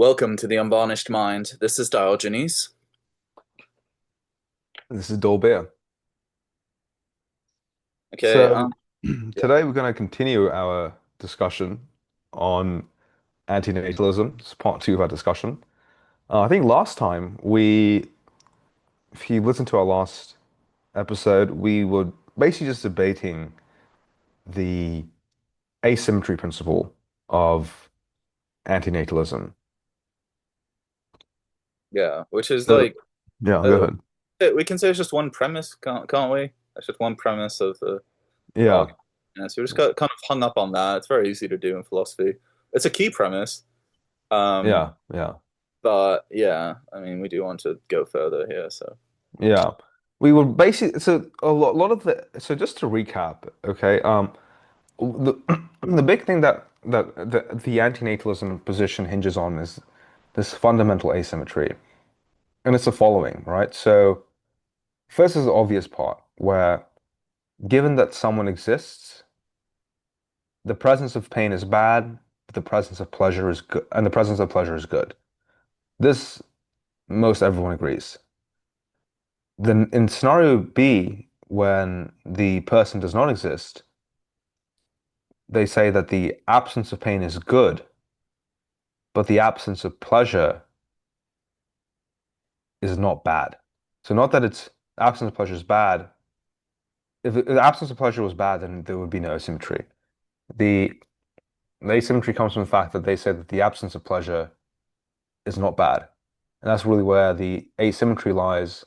Welcome to the Unvarnished Mind. This is Diogenes. This is Dalbir. Okay, So yeah, today we're going to continue our discussion on anti-natalism. It's part two of our discussion. I think last time if you listen to our last episode, we were basically just debating the asymmetry principle of anti-natalism. yeah, which is So like yeah, go uh, ahead. we can say it's just one premise, can't we? It's just one premise of the Yeah, argument. Yeah, so we just got kind of hung up on that. It's very easy to do in philosophy. It's a key premise, um, yeah. but yeah, I mean, we do want to go further here. So Yeah. We were basically so lot of the so just to recap, okay, the the big thing that the anti-natalism position hinges on is this fundamental asymmetry. And it's the following, right? So first is the obvious part where given that someone exists, the presence of pain is bad, but the presence of pleasure is good, and the presence of pleasure is good. This most everyone agrees. Then in scenario B, when the person does not exist, they say that the absence of pain is good, but the absence of pleasure is not bad. So not that it's absence of pleasure is bad. If the absence of pleasure was bad, then there would be no asymmetry. The, the asymmetry comes from the fact that they say that the absence of pleasure is not bad. And that's really where the asymmetry lies.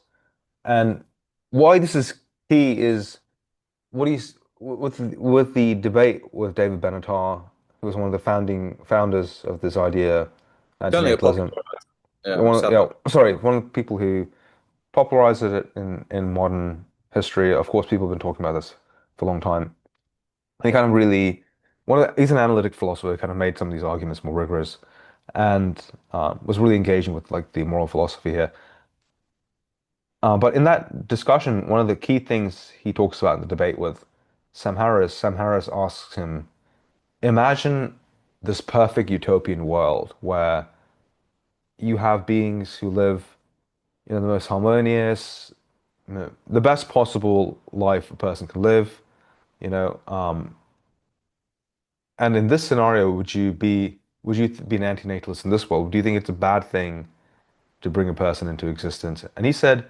And why this is key is what he's with the debate with David Benatar, who was one of the founders of this idea, it's only a popular, anti-natalism. yeah, just have, Sorry, one of the people who popularized it in modern history. Of course, people have been talking about this for a long time. And he kind of really, he's an analytic philosopher, kind of made some of these arguments more rigorous, and was really engaging with like the moral philosophy here. But in that discussion, one of the key things he talks about in the debate with Sam Harris asks him, imagine this perfect utopian world where you have beings who live, the most harmonious, the best possible life a person can live, you know. And in this scenario, would you be an anti-natalist in this world? Do you think it's a bad thing to bring a person into existence? And he said,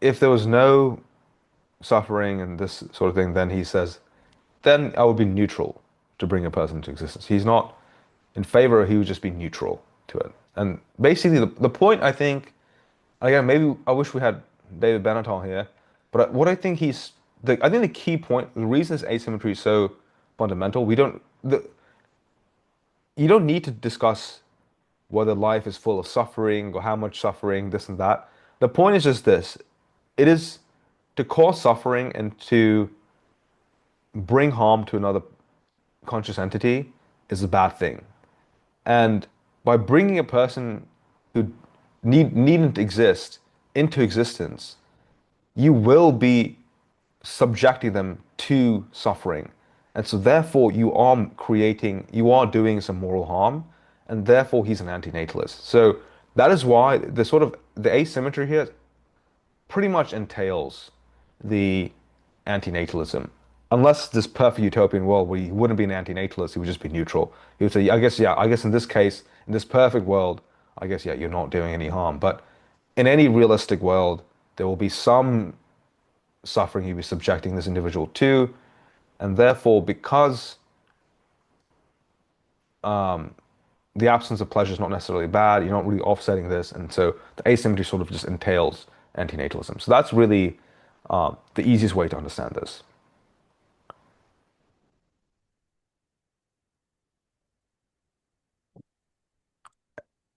if there was no suffering and this sort of thing, then he says, then I would be neutral to bring a person into existence. He's not in favor, he would just be neutral to it. And basically, the point I think, again, maybe I wish we had David Benatar here, but what I think I think the key point, the reason this asymmetry is so fundamental, you don't need to discuss whether life is full of suffering or how much suffering, this and that. The point is just this. It is to cause suffering and to bring harm to another conscious entity is a bad thing. And by bringing a person who needn't exist into existence, you will be subjecting them to suffering. And so therefore you are doing some moral harm, and therefore he's an anti-natalist. So that is why the asymmetry here pretty much entails the anti-natalism. Unless this perfect utopian world where he wouldn't be an anti-natalist, he would just be neutral. He would say, I guess, yeah, I guess in this case, in this perfect world, I guess, yeah, you're not doing any harm. But in any realistic world, there will be some suffering you'll be subjecting this individual to. And therefore, because the absence of pleasure is not necessarily bad, you're not really offsetting this. And so the asymmetry sort of just entails anti-natalism. So that's really the easiest way to understand this.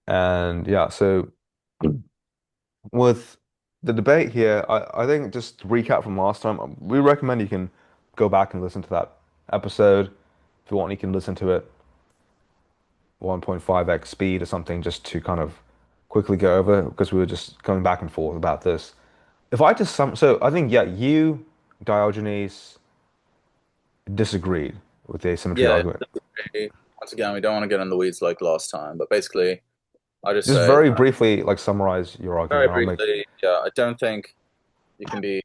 And yeah, so with the debate here, I think just to recap from last time, we recommend you can go back and listen to that episode. If you want, you can listen to it 1.5x speed or something just to kind of quickly go over because we were just going back and forth about this. If I just so I think yeah, you, Diogenes, disagreed with the asymmetry yeah. argument. Once again, we don't want to get in the weeds like last time, but basically. I just Just say very that briefly, like summarize your argument. very I'll make briefly. Yeah, I don't think you can be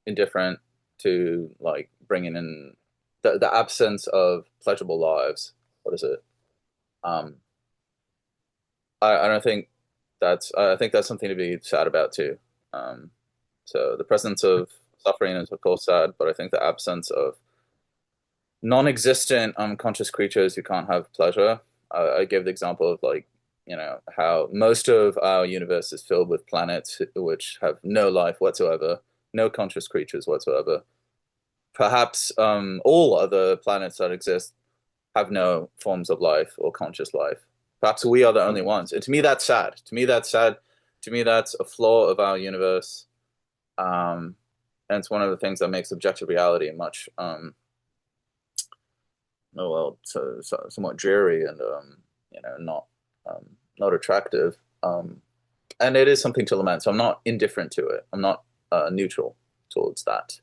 indifferent to like bringing in the absence of pleasurable lives. What is it? Um, I don't think I think that's something to be sad about too. Um, so the presence of suffering is of course sad, but I think the absence of non-existent unconscious creatures who can't have pleasure. I gave the example of like, how most of our universe is filled with planets which have no life whatsoever, no conscious creatures whatsoever. Perhaps all other planets that exist have no forms of life or conscious life. Perhaps we are the only ones. And to me, that's sad. To me, that's sad. To me, that's a flaw of our universe. Um, and it's one of the things that makes objective reality much, oh well, so somewhat dreary and not um, not attractive. And it is something to lament. So I'm not indifferent to it. I'm not neutral towards that.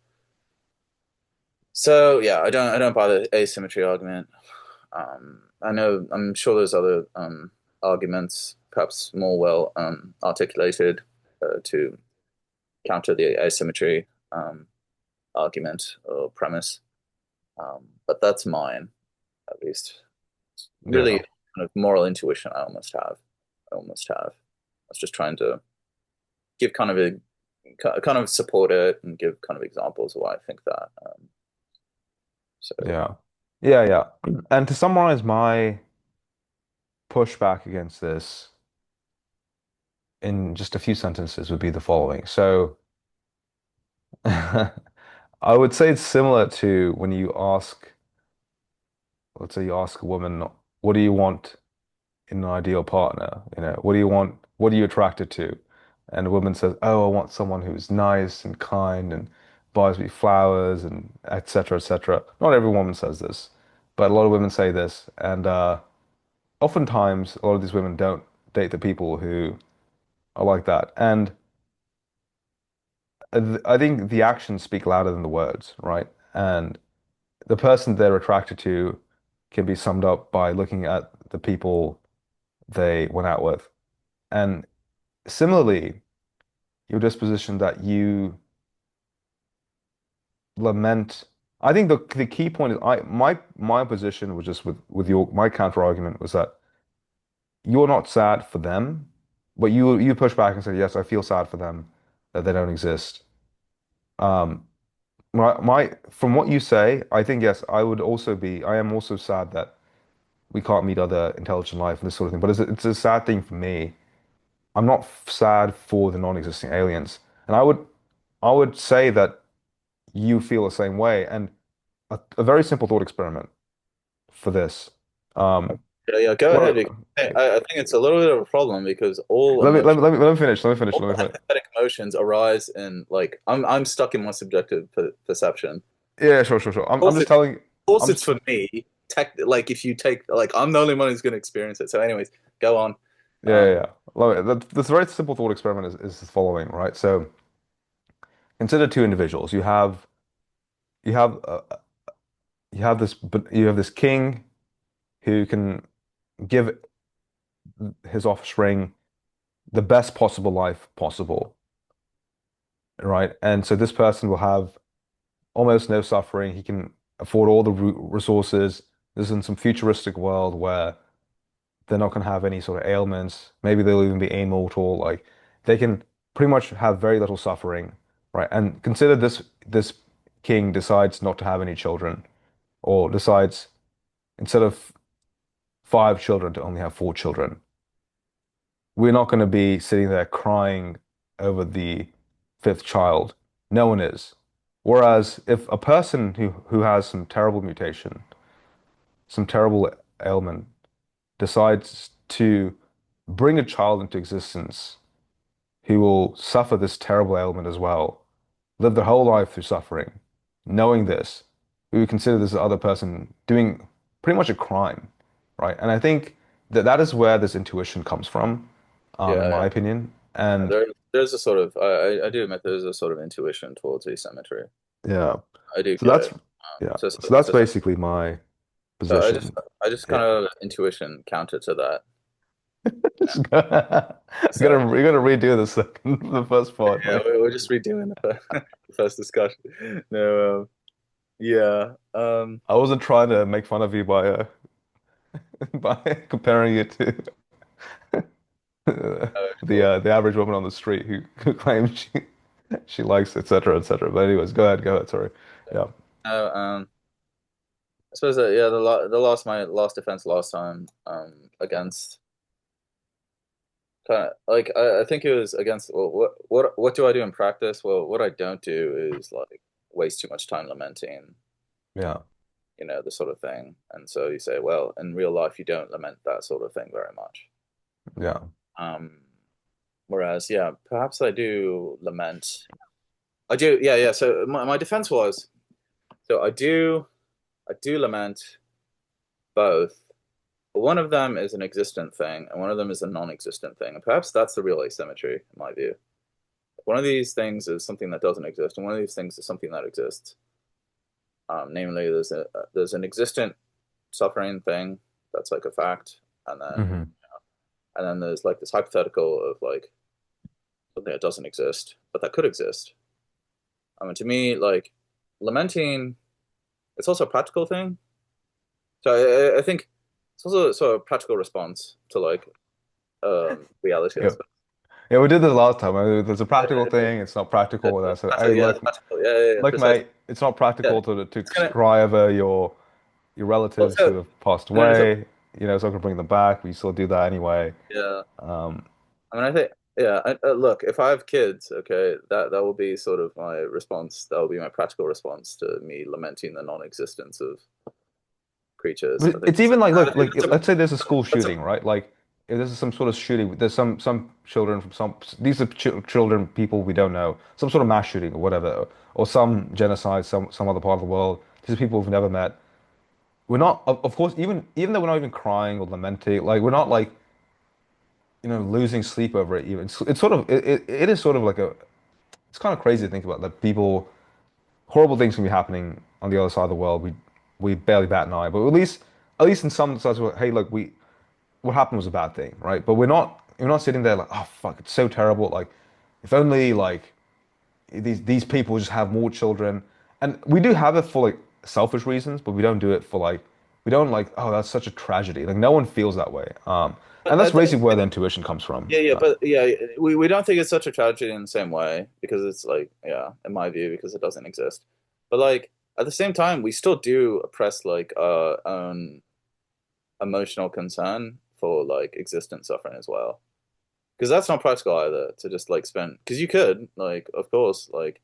So yeah, I don't buy the asymmetry argument. I'm sure there's other arguments, perhaps more well articulated, to counter the asymmetry argument or premise. But that's mine, at least. Really yeah. kind of moral intuition I almost have. I almost have. I was just trying to give kind of support it and give kind of examples of why I think that. So Yeah. Yeah, yeah. And to summarize my pushback against this in just a few sentences would be the following. So I would say it's similar to when you ask, let's say you ask a woman, what do you want in an ideal partner? What do you want? What are you attracted to? And a woman says, oh, I want someone who's nice and kind and buys me flowers and et cetera, et cetera. Not every woman says this, but a lot of women say this. And oftentimes, a lot of these women don't date the people who are like that. And I think the actions speak louder than the words, right? And the person they're attracted to can be summed up by looking at the people they went out with. And similarly, your disposition that you lament. I think the key point is my position was just with your my counter argument was that you're not sad for them, but you push back and say, yes, I feel sad for them that they don't exist. Um, my from what you say, I think yes, I am also sad that we can't meet other intelligent life and this sort of thing. But it's a sad thing for me. I'm not sad for the non-existing aliens, and I would say that you feel the same way. And a very simple thought experiment for this. Um, yeah, yeah, go one ahead. of, I think it's a little bit of a problem because all let me let emotion, me let me, let me finish. Let me finish. all Let me finish. empathetic emotions arise in like I'm stuck in my subjective perception. Yeah, sure, sure, sure. I'm Of just telling. course, I'm just it's for me. Like if you take like I'm the only one who's going to experience it. So, anyways, go on. yeah, yeah, Um, yeah. This very simple thought experiment is the following, right? So consider two individuals. You have you have this king who can give his offspring the best possible life possible, right? And so this person will have almost no suffering. He can afford all the resources. This is in some futuristic world where they're not going to have any sort of ailments. Maybe they'll even be immortal. Like they can pretty much have very little suffering, right? And consider this king decides not to have any children, or decides instead of five children to only have four children. We're not going to be sitting there crying over the fifth child. No one is. Whereas if a person who has some terrible mutation, some terrible ailment, decides to bring a child into existence who will suffer this terrible ailment as well, live their whole life through suffering, knowing this, we would consider this other person doing pretty much a crime, right? And I think that that is where this intuition comes from, in yeah, my opinion. And there's a sort of I do admit there's a sort of intuition towards asymmetry. yeah, I do so get that's it. yeah, So, so that's so, basically my so position. I just kind Yeah. of intuition counter to that. You're So gonna redo the second, the first part, yeah, mate. we're just redoing the first discussion. No, yeah, I wasn't trying to make fun of you by by comparing you to cool. the average woman on the street who claims she likes etc. etc. But anyways, go ahead. Sorry. Yeah. No, I suppose that yeah, the last my last defense last time against kind of like I think it was against well, what do I do in practice? Well, what I don't do is like waste too much time lamenting, Yeah. the sort of thing. And so you say, well, in real life, you don't lament that sort of thing very much. Yeah. Um, Whereas, yeah, perhaps I do lament. I do, yeah, yeah. So my defense was, so I do lament both. One of them is an existent thing, and one of them is a non-existent thing. And perhaps that's the real asymmetry, in my view. One of these things is something that doesn't exist, and one of these things is something that exists. Namely, there's an existent suffering thing that's like a fact, and Hmm. then there's like this hypothetical of like something that doesn't exist, but that could exist. I mean, to me, like lamenting, it's also a practical thing. So I think it's also sort of a practical response to like reality, I Yeah. suppose. Yeah, we did this last time. There's a practical Yeah, thing. It's not practical. And I said, that's hey, like, yeah, that's look, practical. Yeah, yeah, yeah, look, precisely. mate, it's not Yeah, practical to it's gonna. cry over your Well, relatives so who have passed and then it's away. You know, it's not gonna bring them back. We still do that anyway. yeah. Um, I mean, I think yeah. Look, if I have kids, okay, that will be sort of my response. That will be my practical response to me lamenting the non-existence of creatures. I but think it's even like, I look, think like let's say there's a school that's a shooting, right? Like if there's some sort of shooting, there's some children from some these are ch children, people we don't know, some sort of mass shooting or whatever, or some genocide, some other part of the world. These are people we've never met. We're not, of course, even though we're not even crying or lamenting, like we're not like losing sleep over it. Even it's sort of it is sort of like a it's kind of crazy to think about that people horrible things can be happening on the other side of the world. We barely bat an eye, but at least in some sides, hey, look, we what happened was a bad thing, right? But we're not sitting there like, oh fuck, it's so terrible. Like, if only like these people just have more children, and we do have it for like selfish reasons, but we don't do it for like we don't like, oh, that's such a tragedy. Like no one feels that way. And but that's basically where the intuition comes from. yeah, yeah, but yeah, we don't think it's such a tragedy in the same way because it's like yeah, in my view, because it doesn't exist. But like at the same time, we still do oppress like our own emotional concern for like existent suffering as well. Because that's not practical either to just like spend because you could like of course like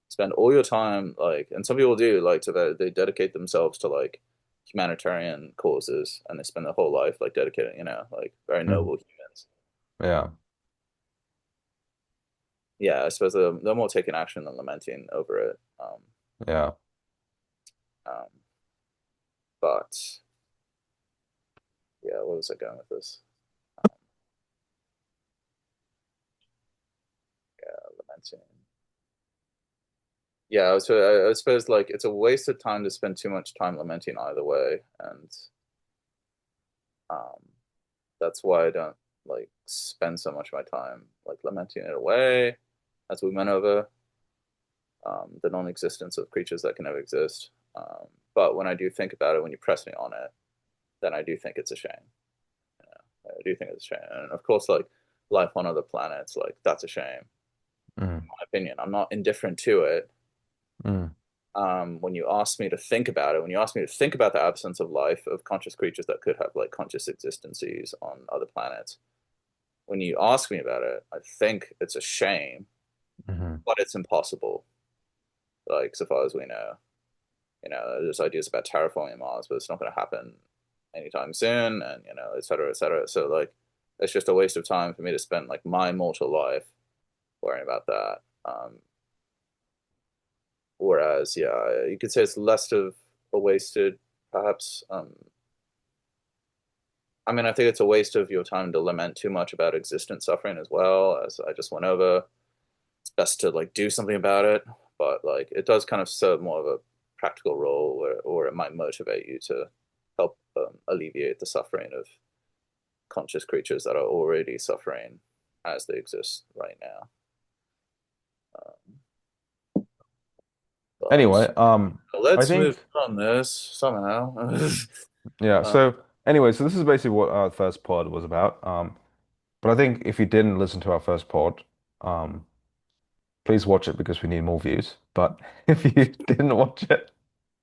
spend all your time like and some people do like to they dedicate themselves to like humanitarian causes and they spend their whole life like dedicated like very Mhm. noble humans. Yeah, Yeah, I suppose they're more taking action than lamenting over it. yeah. Um, but yeah, what was I going with this? Um, yeah, lamenting. Yeah, I suppose like it's a waste of time to spend too much time lamenting either way, and um, that's why I don't like spend so much of my time like lamenting it away, as we went over, the non-existence of creatures that can never exist. But when I do think about it, when you press me on it, then I do think it's a shame. I do think it's a shame, and of course, like life on other planets, like that's a shame. Mm, My opinion. I'm not indifferent to it. mm, When you ask me to think about it, when you ask me to think about the absence of life of conscious creatures that could have like conscious existences on other planets, when you ask me about it, I think it's a shame, mhm, but it's impossible. Like so far as we know, there's ideas about terraforming Mars, but it's not going to happen anytime soon, and et cetera, et cetera. So like, it's just a waste of time for me to spend like my mortal life worrying about that. Whereas, yeah, you could say it's less of a wasted, perhaps. I mean, I think it's a waste of your time to lament too much about existent suffering as well, as I just went over. It's best to like do something about it, but like it does kind of serve more of a practical role, or it might motivate you to help alleviate the suffering of conscious creatures that are already suffering as they exist right now. Anyway, But I let's move think on this somehow. yeah. uh, So anyway, so this is basically what our first pod was about. But I think if you didn't listen to our first pod, um, please watch it because we need more views. But if you didn't watch it,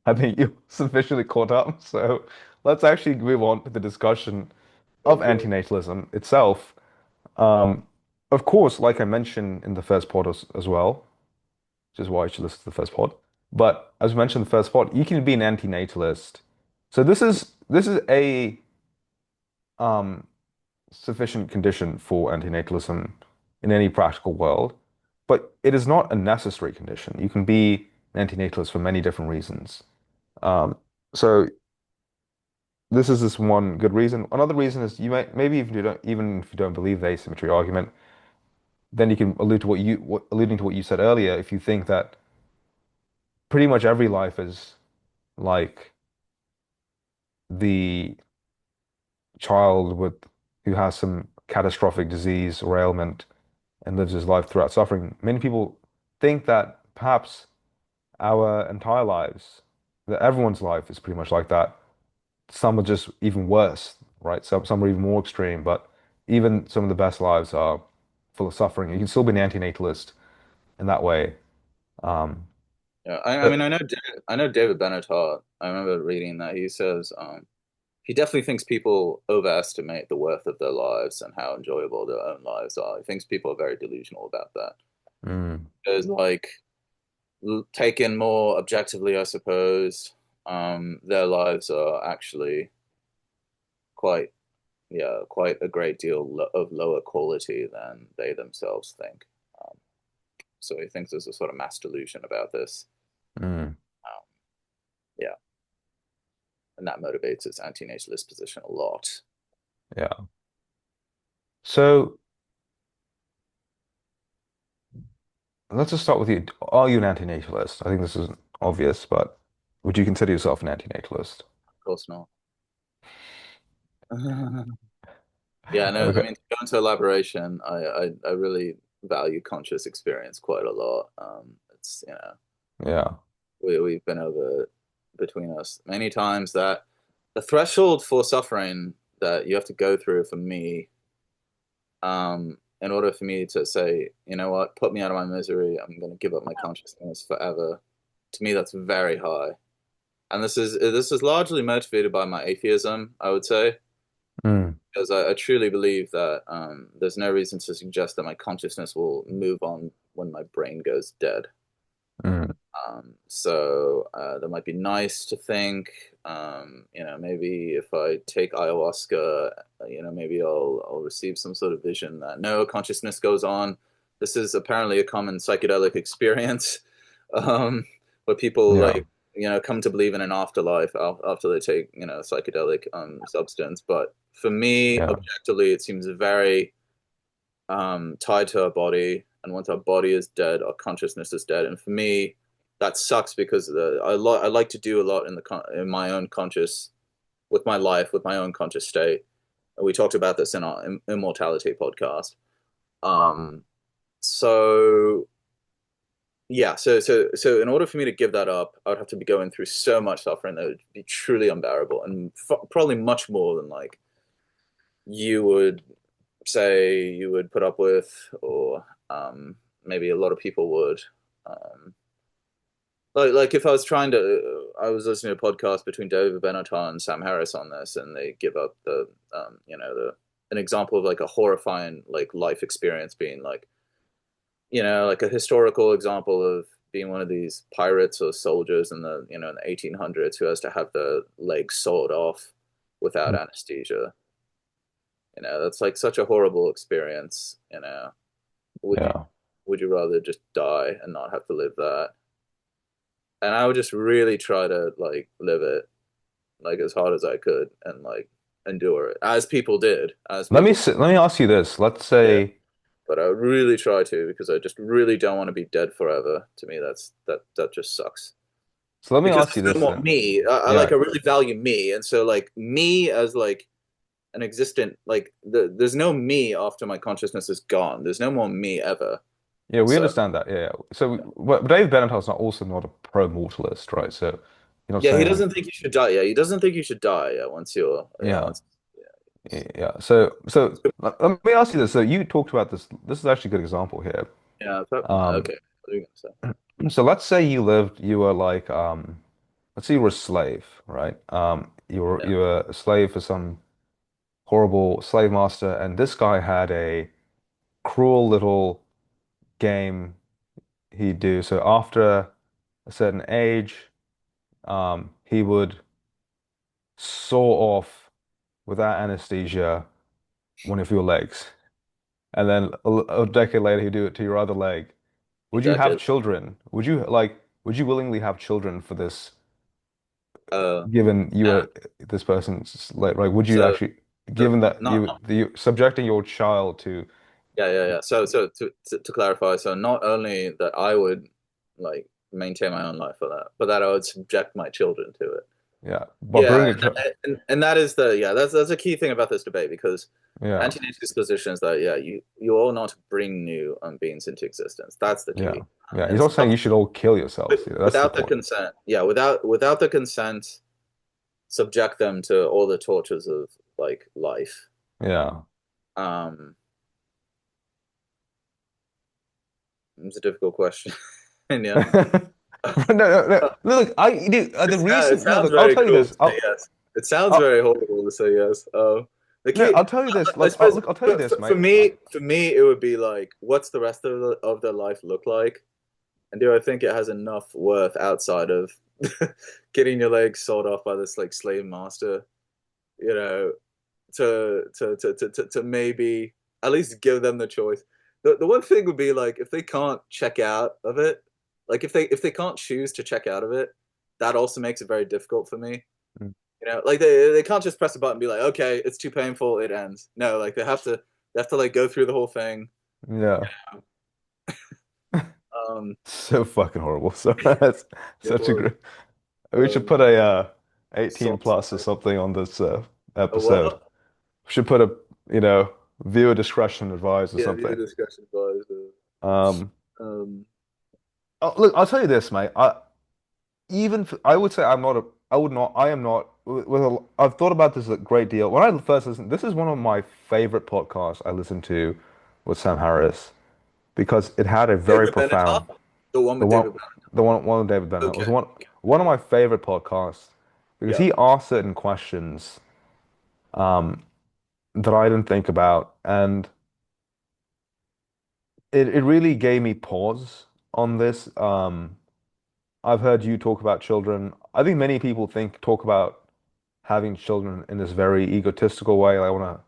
I think you're sufficiently caught up. So let's actually move on to the discussion of okay. antinatalism itself. Um, of course, like I mentioned in the first pod as well, which is why you should listen to the first pod. But as mentioned in the first pod, you can be an antinatalist. So this is a um, sufficient condition for antinatalism in any practical world, but it is not a necessary condition. You can be an antinatalist for many different reasons. Um, so this one good reason. Another reason is you might maybe even if you don't believe the asymmetry argument, then you can alluding to what you said earlier. If you think that pretty much every life is like the child with who has some catastrophic disease or ailment and lives his life throughout suffering, many people think that perhaps our entire lives, that everyone's life is pretty much like that. Some are just even worse, right? Some are even more extreme, but even some of the best lives are full of suffering. You can still be an antinatalist in that way. Um, Yeah, I mean, but I know David Benatar. I remember reading that he says he definitely thinks people overestimate the worth of their lives and how enjoyable their own lives are. He thinks people are very delusional about that. mm, Because like taken more objectively, I suppose, their lives are actually quite quite a great deal of lower quality than they themselves think. Um, so he thinks there's a sort of mass delusion about this. mm, Um, yeah, and that motivates its anti-natalist position a lot. yeah. So let's just start with you. Are you an antinatalist? I think this is obvious, but would you consider yourself an antinatalist? Of course not. Yeah, no, I Okay. mean, to go into elaboration, I really value conscious experience quite a lot. It's, you know, Yeah. we've been over between us many times that the threshold for suffering that you have to go through for me, in order for me to say, you know what, put me out of my misery, I'm going to give up my consciousness forever. To me, that's very high. And this is largely motivated by my atheism, I would say, Mm, because I truly believe that there's no reason to suggest that my consciousness will move on when my brain goes dead. mm, That might be nice to think. Maybe if I take ayahuasca, maybe I'll receive some sort of vision that no consciousness goes on. This is apparently a common psychedelic experience, um, where people yeah. like come to believe in an afterlife after they take psychedelic substance. But for me, Yeah. objectively, it seems very tied to our body, and once our body is dead, our consciousness is dead. And for me, that sucks because I like to do a lot in my own conscious with my life with my own conscious state. And we talked about this in our immortality podcast. Um, so yeah, so in order for me to give that up, I would have to be going through so much suffering that would be truly unbearable, and probably much more than like you would say you would put up with, or maybe a lot of people would. Um, like if I was trying to, I was listening to a podcast between David Benatar and Sam Harris on this, and they give up the an example of like a horrifying like life experience being like like a historical example of being one of these pirates or soldiers in the 1800s who has to have the legs sawed off without Mm, anesthesia. That's like such a horrible experience. Would you yeah. would you rather just die and not have to live that? And I would just really try to like live it like as hard as I could and like endure it as people did, as people Let me ask you this. Let's yeah. say But I would really try to because I just really don't want to be dead forever. To me, that just sucks let me because ask I you still this want then. me. I Yeah. really value me, and so like me as like an existent like there's no me after my consciousness is gone. There's no more me ever. Yeah, we So understand that. Yeah, yeah. So, but David Benatar's not also not a pro-mortalist, right? So, you're not yeah, he saying, doesn't think you should die. Yeah, he doesn't think you should die. Yeah, once you're yeah, once yeah. yeah. So let me ask you this. So, you talked about this. This is actually a good example here. Yeah, Um, okay. What are you gonna say? so let's say you were like, let's say you were a slave, right? Yeah. You were a slave for some horrible slave master, and this guy had a cruel little game he'd do. So after a certain age, he would saw off without anesthesia one of your legs, and then a decade later he'd do it to your other leg. Would you have Decade. children? Would you willingly have children for this, given you Yeah. were this person's like, would you So, actually, so given that not you subjecting your child to, yeah. So to clarify, so not only that I would like maintain my own life for that, but that I would subject my children to it. yeah, but bring Yeah, your child, and that is the yeah that's a key thing about this debate because yeah, anti-natalist position is that yeah you all not bring new beings into existence. That's the yeah, key, yeah. He's and not saying you should all kill yourselves. Yeah, that's the without the point. consent, yeah, without the consent, subject them to all the tortures of like life. Yeah. Um, it's a difficult question, and yeah. No. Look, the It reason. No, sounds look, I'll very tell you cruel this. to say yes. It sounds I'll, very horrible to say yes. The no, key, I'll tell you this. I Like, suppose, look, I'll tell you this, for mate. me, it would be like, what's the rest of their life look like, and do I think it has enough worth outside of getting your legs sold off by this like slave master, you know, to maybe at least give them the choice. The one thing would be like if they can't check out of it, like if they can't choose to check out of it, that also makes it very difficult for me. Mm. You know, like they can't just press a button and be like, okay, it's too painful, it ends. No, like they have to like go through the whole thing. Yeah. Um, So fucking horrible. So that's it such a was great. We should put a 18 salt plus or suffering. something on this A episode. what? We should put a, viewer discretion advised or Yeah, viewer something. discussion advised. Um, Um, look, I'll tell you this, mate. I would say I'm not a, I would not, I am not, I've thought about this a great deal. When I first listened, this is one of my favorite podcasts I listened to with Sam Harris because it had a very David Benatar, profound, the one the with one, David Benatar. one with David Bennett. It was Okay. one of my favorite podcasts because Yeah. he asked certain questions that I didn't think about, and it really gave me pause on this. I've heard you talk about children. I think many people talk about having children in this very egotistical way. Like, I want to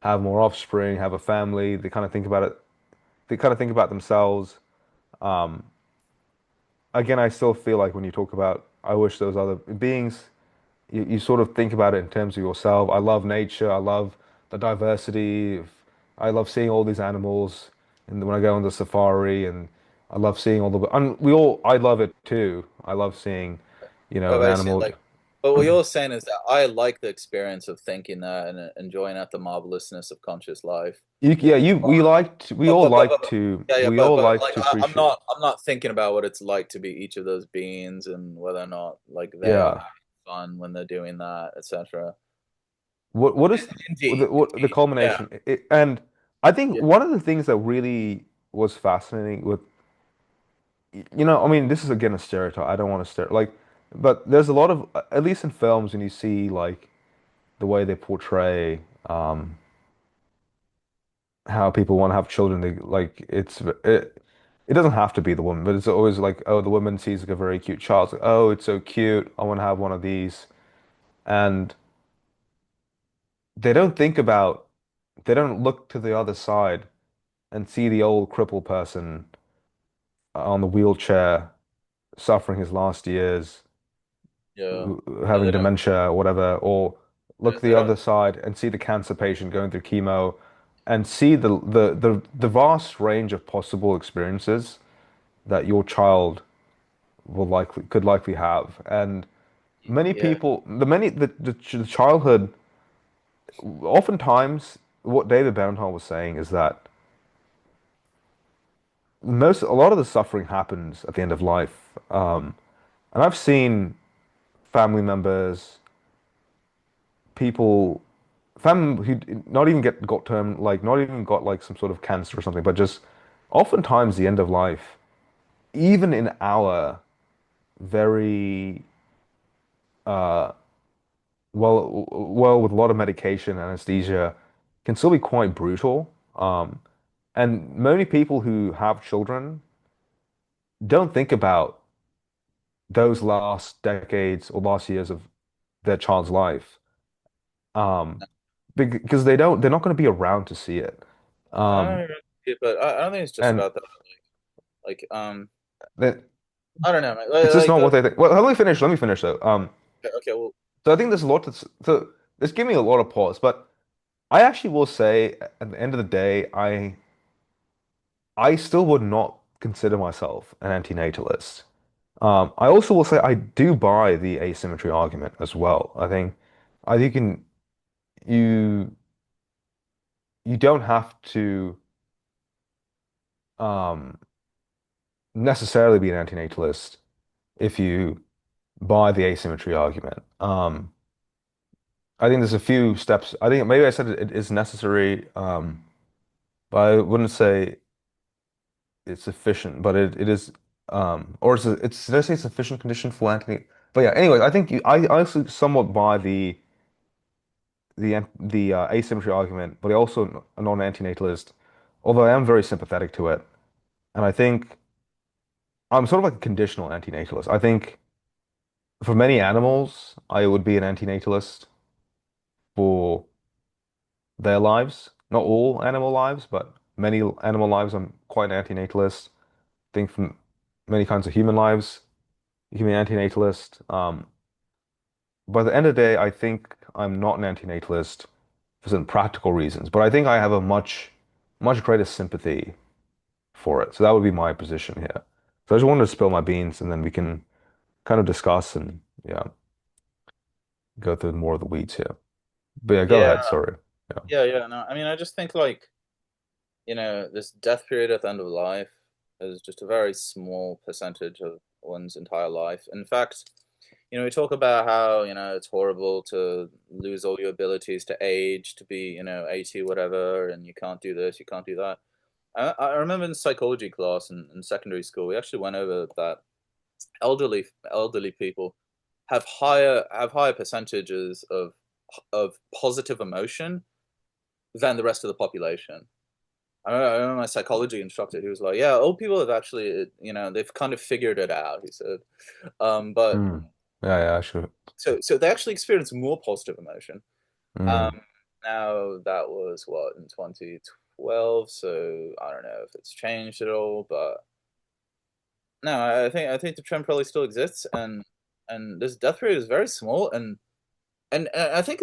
have more offspring, have a family. They kind of think about it. They kind of think about themselves. Um, Again, I still feel like when you talk about, I wish there was other beings, you sort of think about it in terms of yourself. I love nature. I love the diversity. I love seeing all these animals, and when I go on the safari, and I love seeing all the. And I love it too. I love seeing, But an basically, animal. like, but what you're saying is that I like the experience of thinking that and enjoying at the marvelousness of conscious life. Yeah, We all but like like to appreciate. I'm not thinking about what it's like to be each of those beings and whether or not like they are Yeah. having fun when they're doing that, etc. What is the Indeed, yeah, culmination? And I think yeah. one of the things that really was fascinating with, I mean, this is again a stereotype. I don't want to but there's a lot of, at least in films, when you see like the way they portray how people want to have children, it doesn't have to be the woman, but it's always like, oh, the woman sees like a very cute child. It's like, oh, it's so cute. I want to have one of these. And they don't think about, they don't look to the other side and see the old crippled person on the wheelchair suffering his last years, Yeah. No, having dementia or whatever, or look to they the don't. other side and see the cancer patient going through chemo and see the vast range of possible experiences that your child could likely have. And many Yeah. people, the childhood oftentimes what David Benatar was saying is that a lot of the suffering happens at the end of life. And I've seen family members, people, family who not even got term, like not even got like some sort of cancer or something, but just oftentimes the end of life, even in our very uh well with a lot of medication, anesthesia, can still be quite brutal. And many people who have children don't think about those last decades or last years of their child's life. Um, because they're not going to be around to see it. I Um, don't know, but I don't think it's just and about that. Like, that I don't know, man. it's just not what they think. Well, let me finish. Let me finish though. Okay, well, So I think there's a lot so it's giving me a lot of pause, but I actually will say at the end of the day, I still would not consider myself an anti-natalist. I also will say I do buy the asymmetry argument as well. I think you you don't have to um, necessarily be an anti-natalist if you buy the asymmetry argument. I think there's a few steps. I think maybe I said it is necessary, but I wouldn't say it's sufficient. But it is, or did I say sufficient condition for anti? But yeah. Anyway, I also somewhat buy the asymmetry argument, but I also am not an anti-natalist, although I am very sympathetic to it. And I think I'm sort of like a conditional anti-natalist. I think for many animals, I would be an anti-natalist for their lives. Not all animal lives, but many animal lives, I'm quite an anti-natalist. I think for many kinds of human lives, you can be an anti-natalist. By the end of the day, I think I'm not an anti-natalist for certain practical reasons, but I think I have a much greater sympathy for it. So that would be my position here. So I just wanted to spill my beans and then we can kind of discuss and yeah, go through more of the weeds here. But yeah, go yeah, ahead. Sorry. Yeah. yeah. No, I mean, I just think like, this death period at the end of life is just a very small percentage of one's entire life. In fact, we talk about how, it's horrible to lose all your abilities to age, to be, 80, whatever, and you can't do this, you can't do that. I remember in psychology class in secondary school, we actually went over that elderly people have higher percentages of positive emotion than the rest of the population. I remember my psychology instructor. He was like, "Yeah, old people have actually, they've kind of figured it out." He said, but Mm. Yeah, yeah, sure. so they actually experience more positive emotion. Um, Mm. Now that was what in 2012, so I don't know if it's changed at all, but no, I think the trend probably still exists, and this death rate is very small, and I think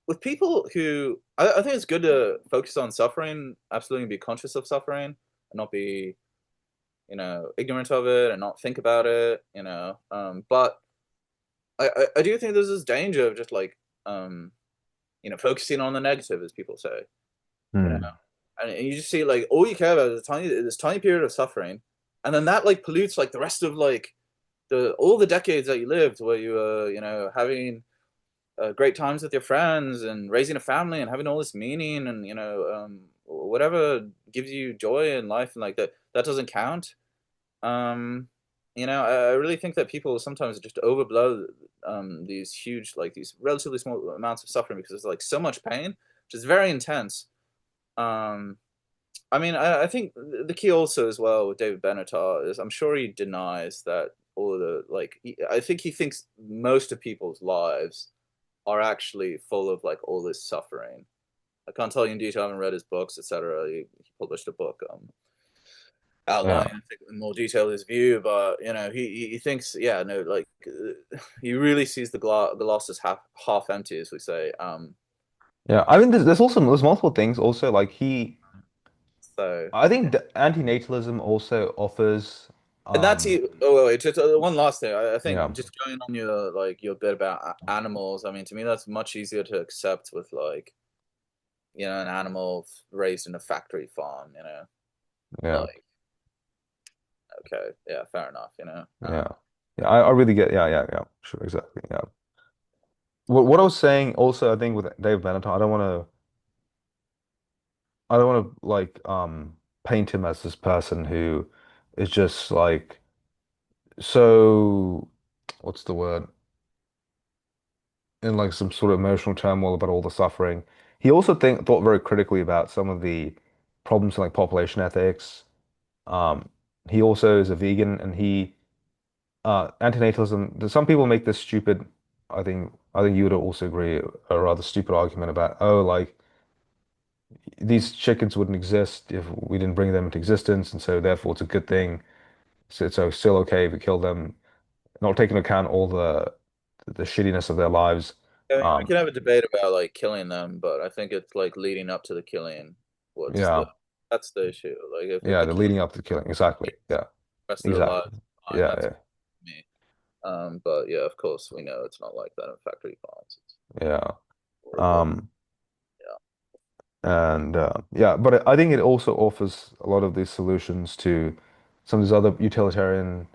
with people who I think it's good to focus on suffering, absolutely be conscious of suffering, and not be ignorant of it, and not think about it, but I do think there's this danger of just like focusing on the negative, as people say, you know, Mm. and you just see like all you care about is this tiny period of suffering, and then that like pollutes like the rest of like the all the decades that you lived where you were having great times with your friends and raising a family and having all this meaning and whatever gives you joy in life and like that doesn't count. um I really think that people sometimes just overblow these huge like these relatively small amounts of suffering because there's like so much pain, which is very intense. um I mean, I think the key also as well with David Benatar is I'm sure he denies that all of the like I think he thinks most of people's lives are actually full of like all this suffering. I can't tell you in detail. I haven't read his books, etc. He published a book Yeah. outlining I think, in more detail his view, but he thinks yeah no like he really sees the glass as half empty, as we say. Yeah. I mean, there's multiple things also. So I think the anti-natalism also offers. And that's Um, you. Oh, wait, just one last thing. I yeah, think just going on your your bit about animals. I mean, to me, that's much easier to accept with like an animal raised in a factory farm. yeah, Like okay, yeah, fair enough. yeah, yeah. I really get, yeah, yeah, yeah. Sure, exactly. Yeah. What I was saying also, I think with David Benatar, I don't want to like paint him as this person who is just like so what's the word? In like some sort of emotional turmoil about all the suffering. He also thought very critically about some of the problems in like population ethics. Um, he also is a vegan and he anti-natalism. Some people make this stupid, I think you would also agree, a rather stupid argument about, oh, like these chickens wouldn't exist if we didn't bring them into existence, and so therefore it's a good thing. So it's still okay if we kill them, not taking into account all the shittiness of their lives. I mean, we Um, can have a debate about like killing them, but I think it's like leading up to the killing. What's the yeah, That's the issue. Like if yeah, the the killing leading up to killing. Exactly. Yeah, rest of their lives, exactly. fine. Yeah, That's yeah, me. But yeah, of course, we know it's not like that in factory farms. It's yeah. horrible. Um, Yeah. and yeah, but I think it also offers a lot of these solutions to some of these other utilitarian,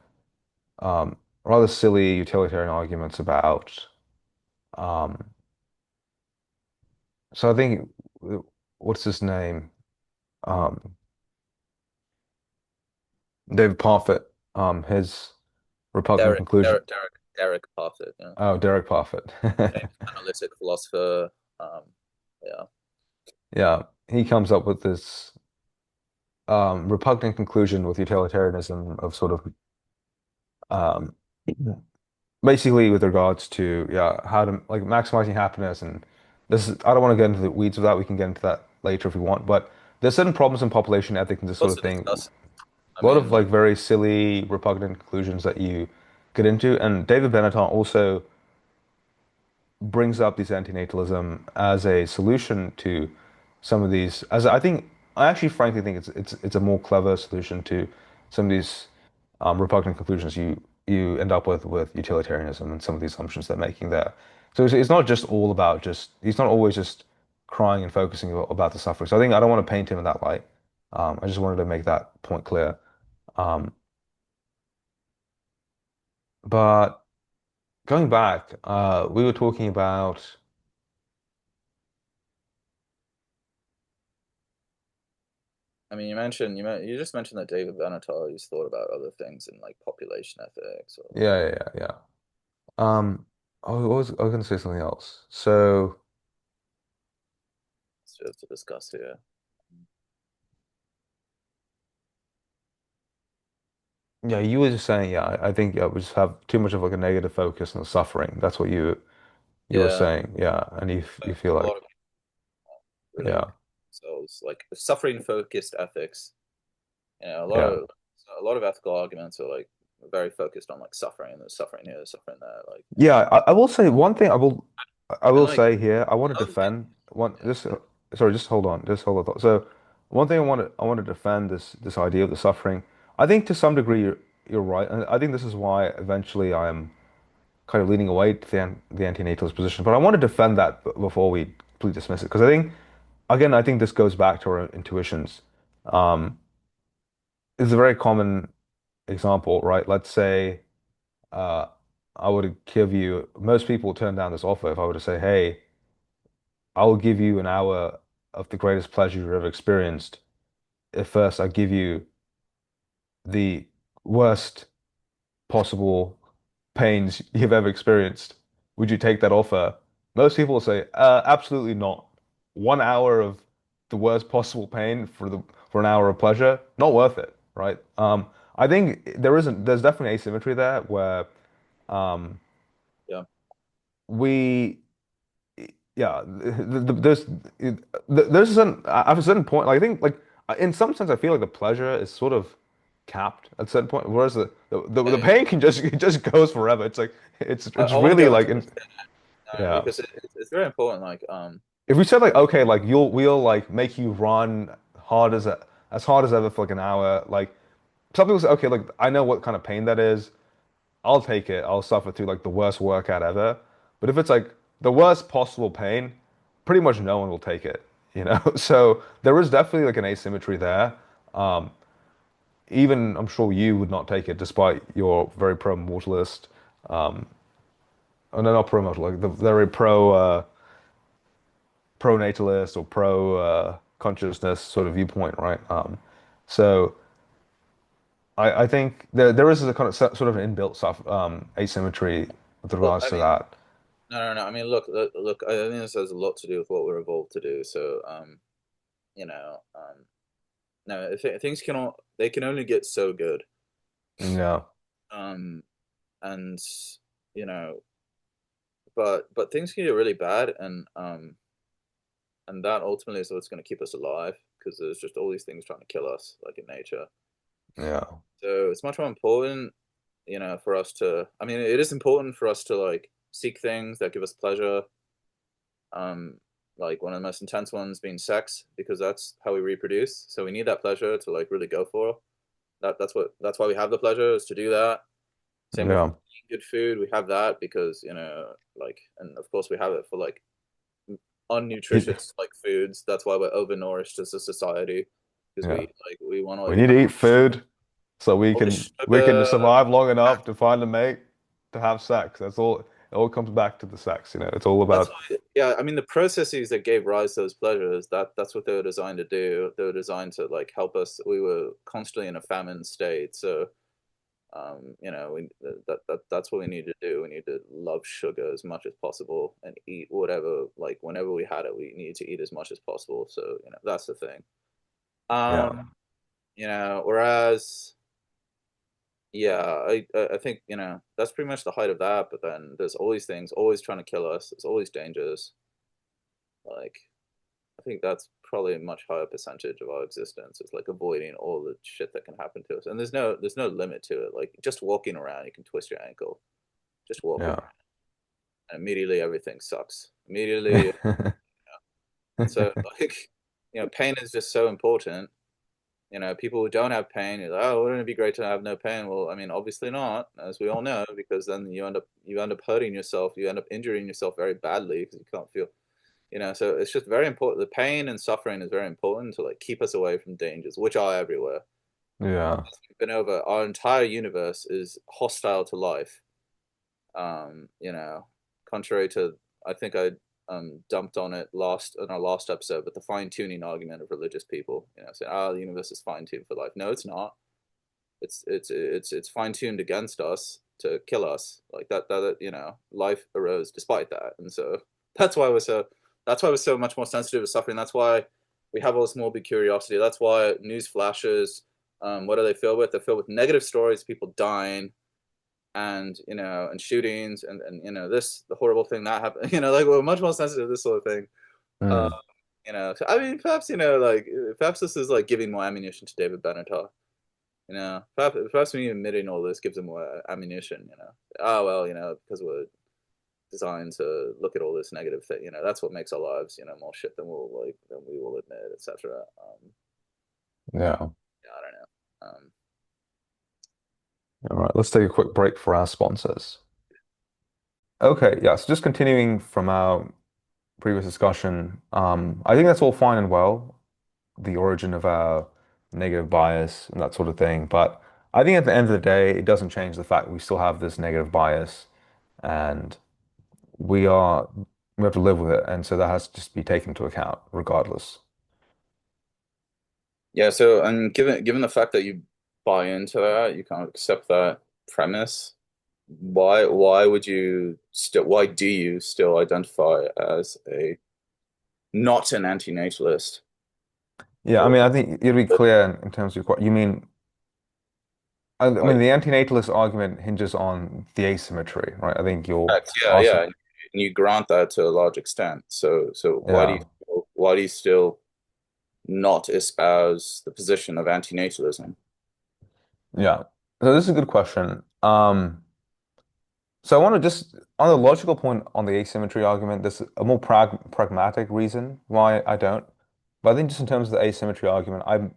rather silly utilitarian arguments about. Um, so I think what's his name? Um, David Parfit. His repugnant Derek, conclusion. Derek, Derek, Derek Parfit, Oh, Derek Parfit. famous analytic philosopher. Um, yeah, Yeah, he comes up with this repugnant conclusion with utilitarianism of sort of um, basically with regards to yeah how to like maximizing happiness and this is I don't want to get into the weeds of that. We can get into that later if we want, but there's certain problems in population ethics and this sort lots of to thing. discuss. I A lot of mean, like very silly, repugnant conclusions that you get into, and David Benatar also brings up this antinatalism as a solution to some of these. As I think, I actually frankly think it's a more clever solution to some of these repugnant conclusions you end up with utilitarianism and some of the assumptions they're making there. So it's not just all about just he's not always just crying and focusing about the suffering. So I think I don't want to paint him in that light. I just wanted to make that point clear. Um, but going back, we were talking about. you just mentioned that David Benatar has thought about other things in like population ethics or Yeah, yeah, yeah, yeah. I was going to say something else. So, stuff to discuss here. yeah, you were just saying, yeah, I think yeah, we just have too much of like a negative focus on suffering. That's what you were Yeah, saying, yeah, and you feel a lot like, of really yeah, themselves like suffering focused ethics. yeah, A lot of ethical arguments are like very focused on like suffering. There's suffering here, there's suffering there. Like yeah. I will say one thing. I and will like say here. I want to another thing. defend one. Yeah, This sorry, just hold on, just hold on. So, one thing I want to defend this idea of the suffering. I think to some degree you're right, and I think this is why eventually I am kind of leaning away to the anti-natalist position. But I want to defend that before we completely dismiss it because I think, again, I think this goes back to our intuitions. Um, it's a very common example, right? Let's say uh, I would give you, most people would turn down this offer if I were to say, hey, I will give you an hour of the greatest pleasure you've ever experienced. If first I give you the worst possible pains you've ever experienced, would you take that offer? Most people will say, absolutely not. 1 hour of the worst possible pain for an hour of pleasure, not worth it, right? I think there's definitely asymmetry there where um, yeah. we yeah there's at a certain point like I think like in some sense I feel like the pleasure is sort of capped at a certain point whereas the Yeah, pain can just it just goes forever it's like it's I want to really go like into in, this yeah because it's very important. Like if we said like okay like we'll like make you run hard as hard as ever for like an hour like some people say, okay, like I know what kind of pain that is. I'll take it. I'll suffer through like the worst workout ever. But if it's like the worst possible pain, pretty much no one will take it, you know? So there is definitely like an asymmetry there. Um, Even I'm sure you would not take it despite your very pro-mortalist, oh no, not pro-mortal, like the very pro-natalist or pro-consciousness sort of viewpoint, right? So I think there is a kind of sort of an inbuilt stuff, asymmetry with Well, regards I to mean, that. no. I mean, look. I think this has a lot to do with what we're evolved to do. So, you know, no, things cannot. They can only get so good. Yeah, Um, and you know, but things can get really bad, and that ultimately is what's going to keep us alive because there's just all these things trying to kill us, like in nature. yeah, So it's much more important, for us to. I mean, it is important for us to like seek things that give us pleasure. Um, like one of the most intense ones being sex, because that's how we reproduce. So we need that pleasure to like really go for. That's why we have the pleasure is to do that. Same with yeah. eating good food. We have that because like, and of course we have it for like You- unnutritious like foods. That's why we're overnourished as a society because yeah. we want to We like need have to eat food so all this we can sugar. survive long enough to find a mate to have sex. That's all. It all comes back to the sex, you know. It's all That's about why, yeah. I mean, the processes that gave rise to those pleasures, that's what they were designed to do. They were designed to like help us. We were constantly in a famine state, so that's what we need to do. We need to love sugar as much as possible and eat whatever. Like whenever we had it, we needed to eat as much as possible. So that's the thing. yeah, Um, whereas yeah, I think that's pretty much the height of that. But then there's all these things always trying to kill us. There's always dangers. Like I think that's probably a much higher percentage of our existence is like avoiding all the shit that can happen to us. And there's no limit to it. Like just walking around, you can twist your ankle. Just walking yeah. around. And immediately everything sucks. Immediately, and so like pain is just so important. People who don't have pain, you're like, oh, wouldn't it be great to have no pain? Well, I mean, obviously not, as we all know, because then you end up hurting yourself, you end up injuring yourself very badly because you can't feel. So it's just very important. The pain and suffering is very important to like keep us away from dangers, which are everywhere. Yeah. As we've been over, our entire universe is hostile to life. Contrary to I think I dumped on it last in our last episode, but the fine tuning argument of religious people, saying, "Oh, the universe is fine tuned for life." No, it's not. It's fine tuned against us to kill us. Like that, life arose despite that, and so that's why we're so that's why we're so much more sensitive to suffering. That's why we have all this morbid curiosity. That's why news flashes. What are they filled with? They're filled with negative stories, people dying, and shootings, and this the horrible thing that happened. Like we're much more sensitive to this sort of thing. Uh, Mm. so, I mean, perhaps like perhaps this is like giving more ammunition to David Benatar. Perhaps me admitting all this gives him more ammunition. Oh well, because we're designed to look at all this negative thing. That's what makes our lives, more shit than we will admit, etc. Yeah. Yeah, I don't know. All right, let's take a quick break for our sponsors. Okay, yeah, so just continuing from our previous discussion, I think that's all fine and well, the origin of our negative bias and that sort of thing. But I think at the end of the day, it doesn't change the fact we still have this negative bias and we are we have to live with it. And so that has to just be taken into account regardless. Yeah. So, and given the fact that you buy into that, you kind of accept that premise. Why do you still identify as a not an anti-natalist? Yeah, I Or mean, I think it'll be clear in terms of what you mean. I mean, like, the anti-natalist argument hinges on the asymmetry, right? I think you're yeah, also, yeah, and you grant that to a large extent. So yeah, why do you still not espouse the position of anti-natalism? yeah. So this is a good question. So I want to just on the logical point on the asymmetry argument, there's a more pragmatic reason why I don't. But I think just in terms of the asymmetry argument, I'm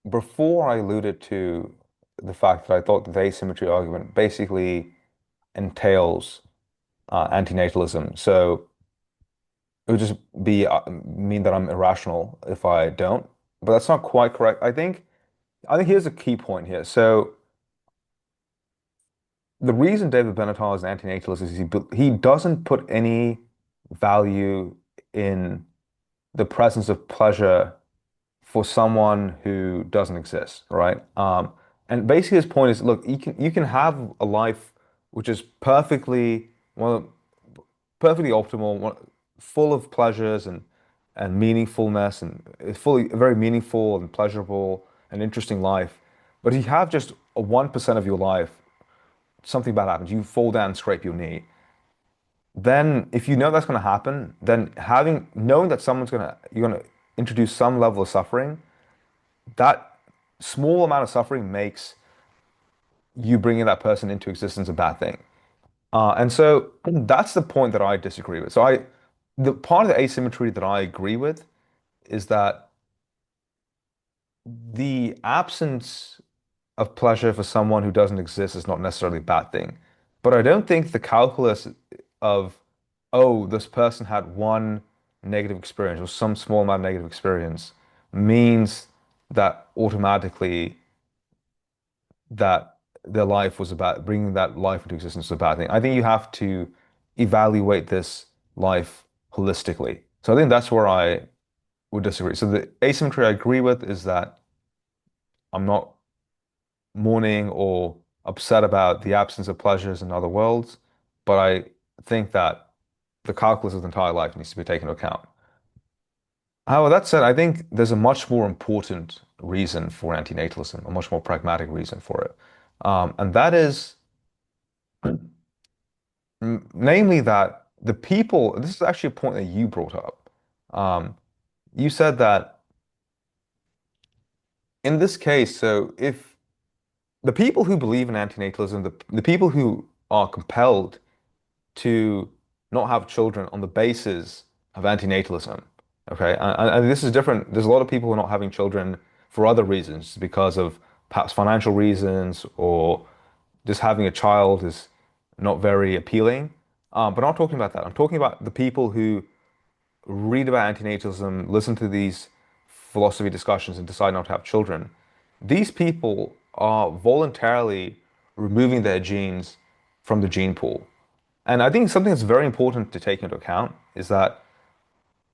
before I alluded to the fact that I thought that the asymmetry argument basically entails anti-natalism. So it would just be mean that I'm irrational if I don't. But that's not quite correct. I think here's a key point here. So the reason David Benatar is an anti-natalist is he doesn't put any value in the presence of pleasure for someone who doesn't exist, right? And basically his point is, look, you can have a life which is well, perfectly optimal, full of pleasures and meaningfulness, and it's fully a very meaningful and pleasurable and interesting life. But if you have just a 1% of your life, something bad happens, you fall down and scrape your knee, then if you know that's going to happen, then knowing that you're going to introduce some level of suffering, that small amount of suffering makes you bringing that person into existence a bad thing. And so that's the point that I disagree with. The part of the asymmetry that I agree with is that the absence of pleasure for someone who doesn't exist is not necessarily a bad thing. But I don't think the calculus of, oh, this person had one negative experience or some small amount of negative experience means that automatically that their life was about bringing that life into existence is a bad thing. I think you have to evaluate this life holistically. So I think that's where I would disagree. So the asymmetry I agree with is that I'm not mourning or upset about the absence of pleasures in other worlds, but I think that the calculus of the entire life needs to be taken into account. However, that said, I think there's a much more important reason for antinatalism, a much more pragmatic reason for it. And that is, namely, that the people, this is actually a point that you brought up. You said that in this case, so if the people who believe in antinatalism, the people who are compelled to not have children on the basis of antinatalism. Okay, and this is different. There's a lot of people who are not having children for other reasons, because of perhaps financial reasons, or just having a child is not very appealing. But I'm not talking about that. I'm talking about the people who read about antinatalism, listen to these philosophy discussions, and decide not to have children. These people are voluntarily removing their genes from the gene pool. And I think something that's very important to take into account is that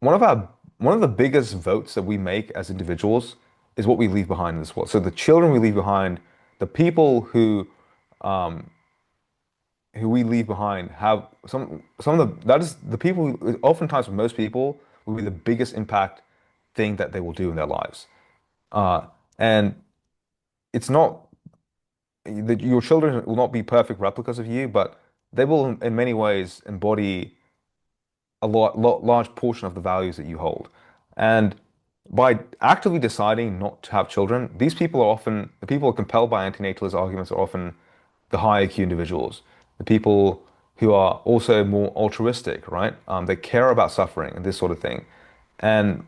one of the biggest votes that we make as individuals is what we leave behind in this world. So the children we leave behind, the people um, who we leave behind have some of the that is the people oftentimes for most people will be the biggest impact thing that they will do in their lives. Uh, and it's not that your children will not be perfect replicas of you, but they will in many ways embody large portion of the values that you hold. And by actively deciding not to have children, the people compelled by antinatalist arguments are often the high IQ individuals, the people who are also more altruistic, right? They care about suffering and this sort of thing. And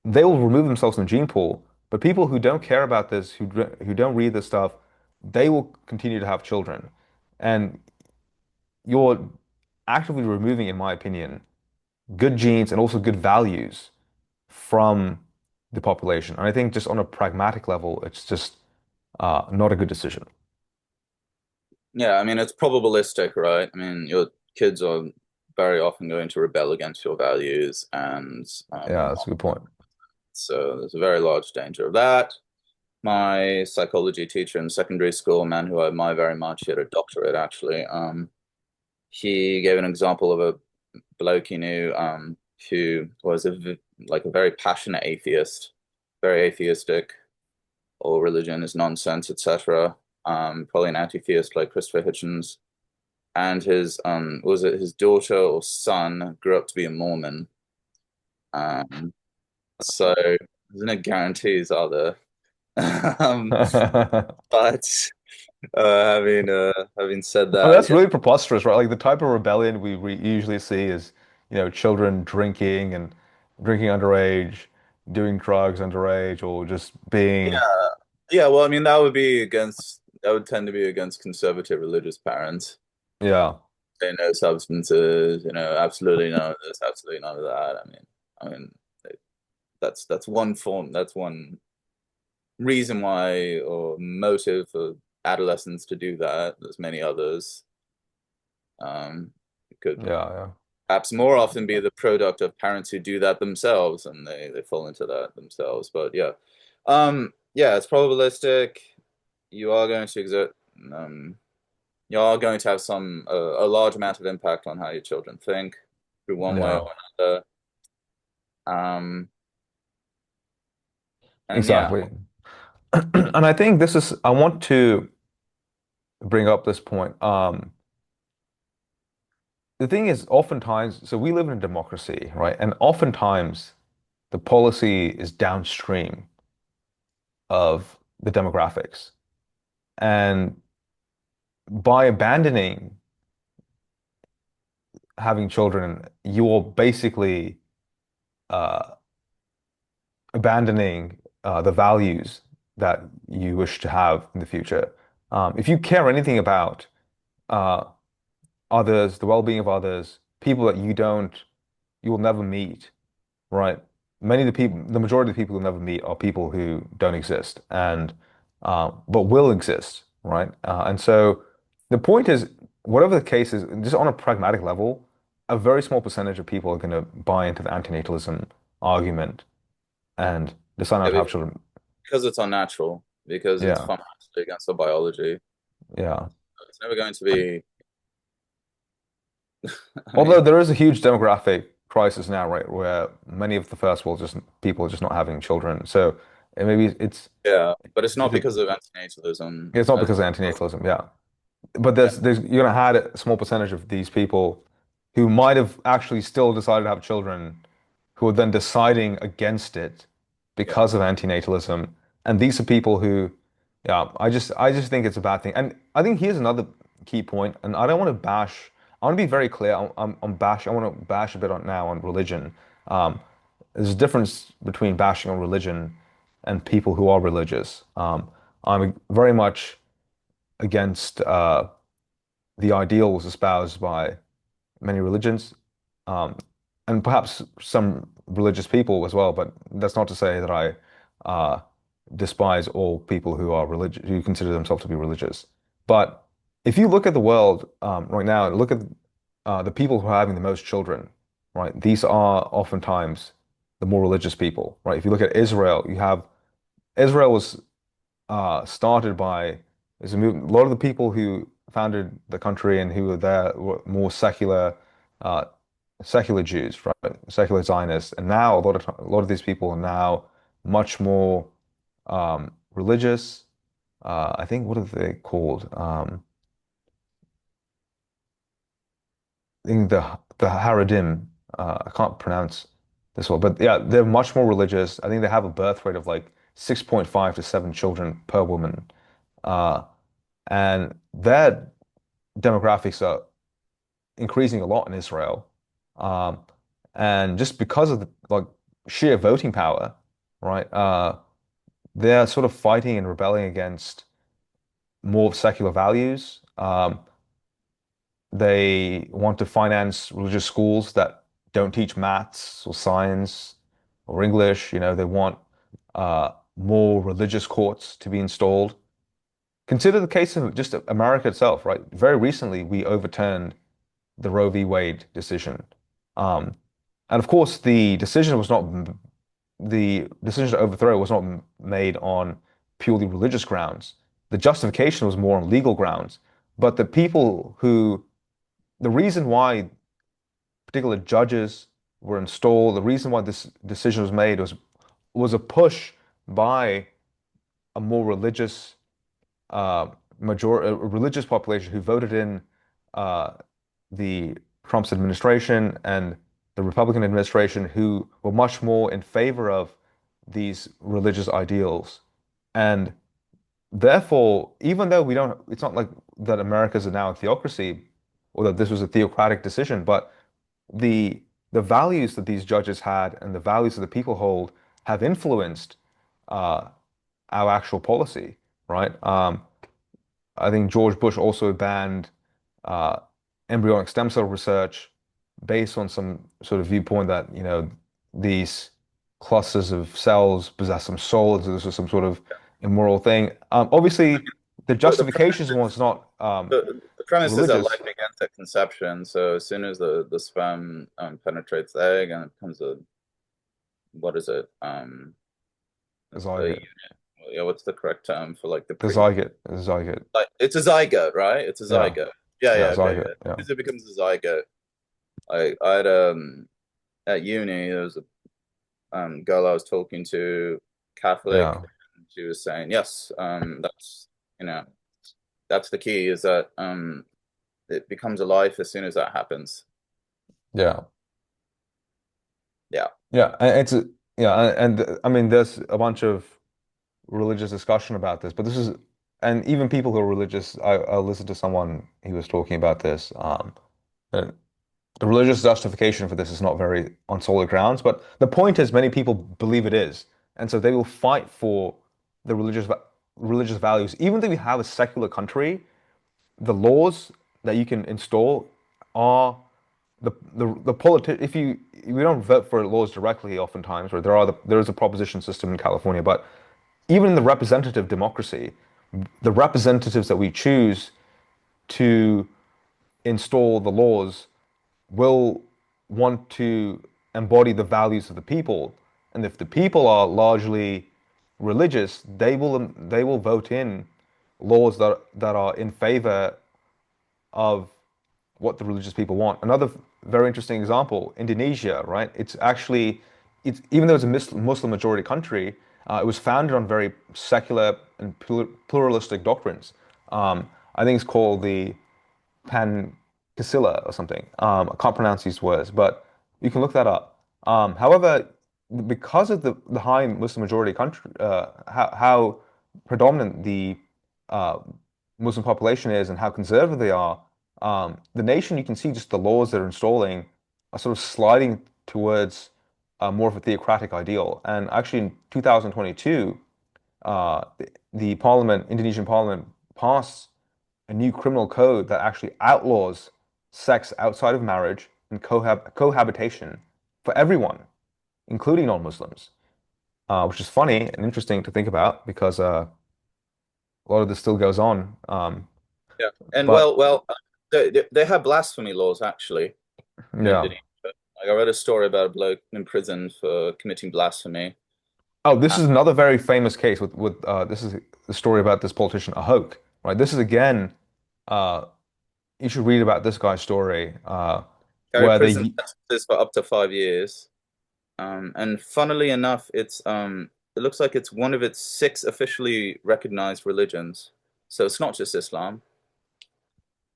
they will remove themselves from the gene pool. But people who don't care about this, who don't read this stuff, they will continue to have children. And you're actively removing, in my opinion, good genes and also good values from the population. And I think just on a pragmatic level, it's just not a good decision. Yeah, I mean, it's probabilistic, right? I mean, your kids are very often going to rebel against your values, and Yeah, that's a good point. so there's a very large danger of that. My psychology teacher in secondary school, a man who I admire very much, he had a doctorate actually. He gave an example of a bloke he knew who was like a very passionate atheist, very atheistic. All religion is nonsense, etc. Probably an anti-theist like Christopher Hitchens. And his was it his daughter or son grew up to be a Mormon. Um, so there's no guarantees, are there? um, but having said I mean, that, that's really preposterous, right? Like the type of rebellion we usually see is, children drinking underage, doing drugs underage, or just being, yeah, Yeah, well, I mean, that would tend to be against conservative religious parents. Yeah, Say no substances, absolutely none of this, absolutely none of that. I mean, that's one form, that's one reason why or motive for adolescents to do that. There's many others. It could yeah, perhaps more often be the product of parents who do that themselves and they fall into that themselves. But yeah, yeah, it's probabilistic. You are going to exert, um, you are going to have a large amount of impact on how your children think through one way or yeah, another. Um, and yeah, exactly. And I think I want to bring up this point. The thing is, oftentimes, so we live in a democracy, right? And oftentimes the policy is downstream of the demographics. And by abandoning having children, you're basically uh, abandoning the values that you wish to have in the future. If you care anything about uh, others, the well-being of others, people that you will never meet, right? The majority of the people you'll never meet are people who don't exist and but will exist, right? And so the point is, whatever the case is, just on a pragmatic level, a very small percentage of people are going to buy into the anti-natalism argument and decide not yeah, to have children. because it's unnatural, because it's Yeah, fundamentally against our biology. yeah. It's never going to be. I Although mean, there is a huge demographic crisis now, right, where many of the first world just people are just not having children. So maybe yeah, but it's not it's, because of anti-natalism. it's not because of anti-natalism, yeah. But Yeah, there's you're gonna have a small percentage of these people who might have actually still decided to have children, who are then deciding against it yeah. because of anti-natalism. And these are people who, yeah, I just think it's a bad thing. And I think here's another key point, and I don't want to bash. I want to be very clear. I'm bash. I want to bash a bit on now on religion. Um, there's a difference between bashing on religion and people who are religious. I'm very much against the ideals espoused by many religions, um, and perhaps some religious people as well. But that's not to say that I uh, despise all people who are religious, who consider themselves to be religious. But if you look at the world right now, look at the people who are having the most children, right? These are oftentimes the more religious people, right? If you look at Israel, you have Israel was started by is a movement. A lot of the people who founded the country and who were there were more uh, secular Jews, right? Secular Zionists. And now a lot of these people are now much more religious. I think what are they called? I think the Haredim. I can't pronounce this one, but yeah, they're much more religious. I think they have a birth rate of like 6.5 to 7 children per woman. Uh, and their demographics are increasing a lot in Israel. Um, and just because of the like sheer voting power, right? They're sort of fighting and rebelling against more secular values. They want to finance religious schools that don't teach maths or science or English. They want more religious courts to be installed. Consider the case of just America itself, right? Very recently, we overturned the Roe v. Wade decision. Um, and of course, the decision to overthrow it was not made on purely religious grounds. The justification was more on legal grounds. But the reason why particular judges were installed, the reason why this decision was made was a push by a more uh, a religious population who voted in uh, the Trump's administration and the Republican administration, who were much more in favor of these religious ideals. And therefore, even though it's not like that America's now a theocracy or that this was a theocratic decision, but the the values that these judges had and the values that the people hold have influenced uh, our actual policy, right? I think George Bush also banned uh, embryonic stem cell research based on some sort of viewpoint that, these clusters of cells possess some soul, so this was some sort of immoral thing. Obviously, the The justification was not the premise is that life religious, begins at conception. So as soon as the sperm penetrates the egg and it becomes a what is it? the The zygote, yeah, what's the correct term for like the the pre? zygote, the zygote. Like it's a zygote, right? It's a Yeah, zygote. Yeah, yeah, yeah, okay, yeah. zygote. Yeah, As soon as it becomes a zygote, I had at uni there was a girl I was talking to, Catholic, yeah, and she was saying yes, that's you know that's the key is that it becomes a life as soon as that happens. yeah, Yeah, yeah. And yeah, and I mean, there's a bunch of religious discussion about this, but this is, and even people who are religious, I listened to someone he was talking about this. Uh, the religious justification for this is not very on solid grounds, but the point is many people believe it is, and so they will fight for the religious values. Even though we have a secular country, the laws that you can install are the if you we don't vote for laws directly oftentimes, or there is a proposition system in California, but even in the representative democracy, the representatives that we choose to install the laws will want to embody the values of the people. And if the people are largely religious, they will vote in laws that are in favor of what the religious people want. Another very interesting example, Indonesia, right? It's even though it's a Muslim majority country, it was founded on very secular and pluralistic doctrines. I think it's called the Pancasila or something. I can't pronounce these words, but you can look that up. However, because of the high Muslim majority country, how predominant the uh, Muslim population is and how conservative they are, the nation, you can see just the laws they're installing are sort of sliding towards more of a theocratic ideal. And actually, in 2022, the parliament, Indonesian parliament, passed a new criminal code that actually outlaws sex outside of marriage and cohabitation for everyone, including non-Muslims, which is funny and interesting to think about because a lot of this still goes on. yeah. And But they have blasphemy laws actually in yeah. Indonesia. Like I read a story about a bloke in prison for committing blasphemy. Oh, this Uh, is another very famous case with this is the story about this politician Ahok, right? This is again, uh, you should read about this guy's story, Carried where prison they sentences for up to 5 years. And funnily enough, it looks like it's one of its six officially recognized religions. So it's not just Islam.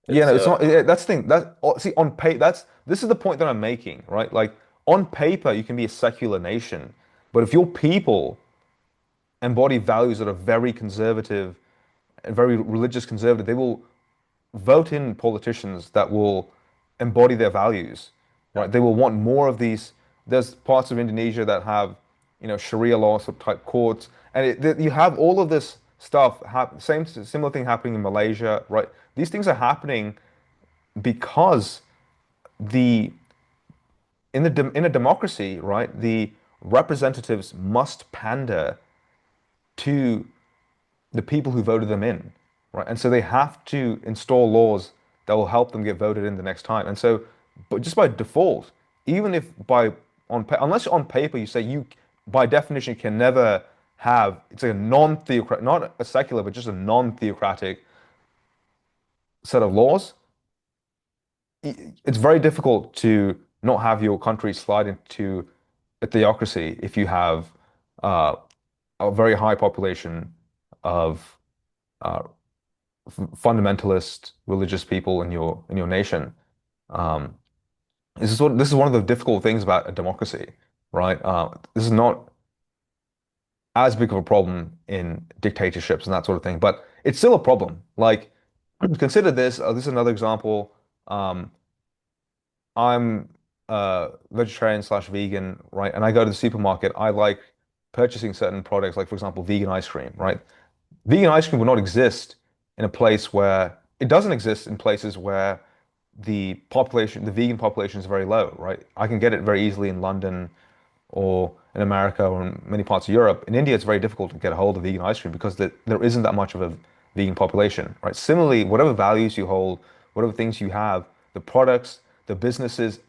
Yeah, It's no, it's not. That's the thing. See, on paper, this is the point that I'm making, right? Like on paper, you can be a secular nation, but if your people embody values that are very conservative and very religious conservative, they will vote in politicians that will embody their values, yeah, right? They will want more of these. There's parts of Indonesia that have, Sharia law sort of type courts, and you have all of this stuff. Same similar thing happening in Malaysia, right? These things are happening because the in a democracy, right, the representatives must pander to the people who voted them in, right? And so they have to install laws that will help them get voted in the next time. And so, but just by default, even if unless on paper you say you by definition can never have it's a non-theocratic, not a secular, but just a non-theocratic set of laws, it's very difficult to not have your country slide into a theocracy if you have uh, a very high population of uh, fundamentalist religious people in your nation. Um, this is one of the difficult things about a democracy, right? This is not as big of a problem in dictatorships and that sort of thing, but it's still a problem. Like, consider this. This is another example. Um, I'm vegetarian slash vegan, right? And I go to the supermarket. I like purchasing certain products, like for example, vegan ice cream, right? Vegan ice cream would not exist in a place where it doesn't exist in places where the vegan population is very low, right? I can get it very easily in London or in America or in many parts of Europe. In India, it's very difficult to get a hold of vegan ice cream because there isn't that much of a vegan population, right? Similarly, whatever values you hold, whatever things you have, the products, the businesses,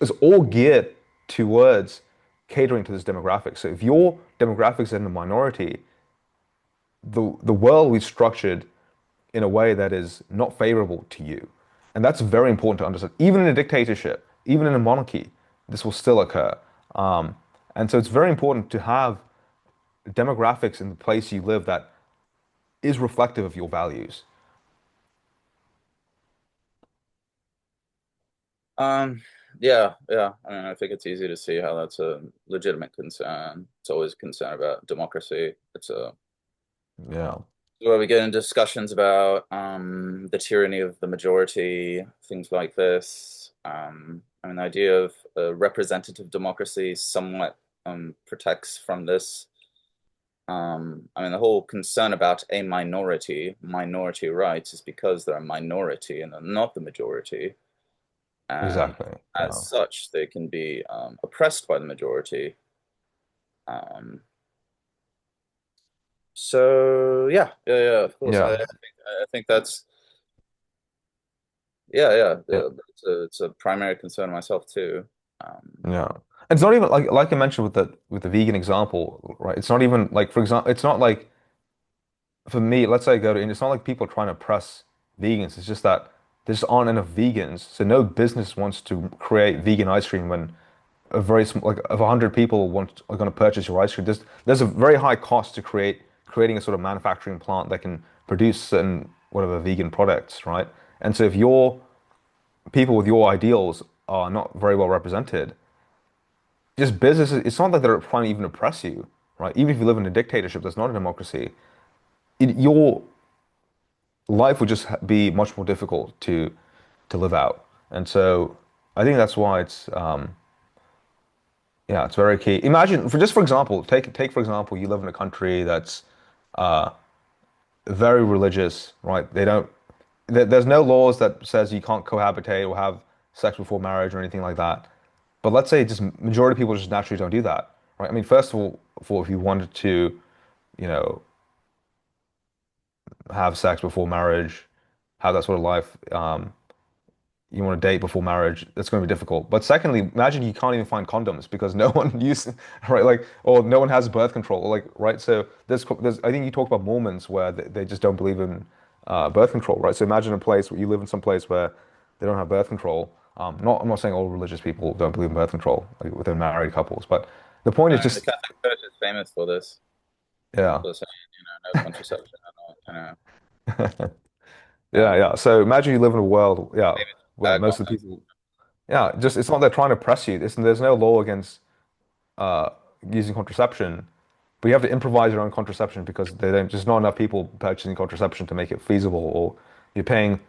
is all geared towards catering to this demographic. So if your demographic is in the minority, the world is structured in a way that is not favorable to you. And that's very important to understand. Even in a dictatorship, even in a monarchy, this will still occur. Um, and so it's very important to have demographics in the place you live that is reflective of your values. Um, yeah, yeah. I mean, I think it's easy to see how that's a legitimate concern. It's always a concern about democracy. It's a Yeah, where we get into discussions about the tyranny of the majority, things like this. I mean, the idea of representative democracy somewhat protects from this. I mean, the whole concern about a minority rights, is because they're a minority and they're not the majority. And exactly. as Yeah, such, they can be oppressed by the majority. Um, so yeah, yeah, yeah. Of course, yeah, I think that's yeah, yeah. yeah, It's a primary concern of myself too. Um, yeah. It's not even like I mentioned with the vegan example, right? It's not even like, for example, it's not like for me, let's say I go to India, it's not like people are trying to press vegans. It's just that there just aren't enough vegans. So no business wants to create vegan ice cream when a very small, like if 100 people are going to purchase your ice cream, there's a very high cost to creating a sort of manufacturing plant that can produce certain whatever vegan products, right? And so if your people with your ideals are not very well represented, just businesses, it's not like they're trying to even oppress you, right? Even if you live in a dictatorship, that's not a democracy. Your life would just be much more difficult to live out. And so I think that's why it's yeah, it's very key. Imagine for example, take for example, you live in a country that's very religious, right? There's no laws that says you can't cohabitate or have sex before marriage or anything like that. But let's say just majority of people just naturally don't do that, right? I mean, first of all, for if you wanted to, you know, have sex before marriage, have that sort of life, you want to date before marriage, that's going to be difficult. But secondly, imagine you can't even find condoms because no one uses, right? Like, or no one has birth control, like, right? So there's I think you talked about Mormons where they just don't believe in birth control, right? So imagine a place where you live in some place where they don't have birth control. I'm not saying all religious people don't believe in birth control, like within married couples, but the point is I mean, the just, Catholic Church is famous for this, yeah, for saying, no contraception and all, yeah, um, yeah. So imagine you live in a world, yeah, maybe it's where bad most of the condoms. people, yeah, just it's not they're trying to press you. There's no law against uh, using contraception, but you have to improvise your own contraception because there's not enough people purchasing contraception to make it feasible, or you're paying,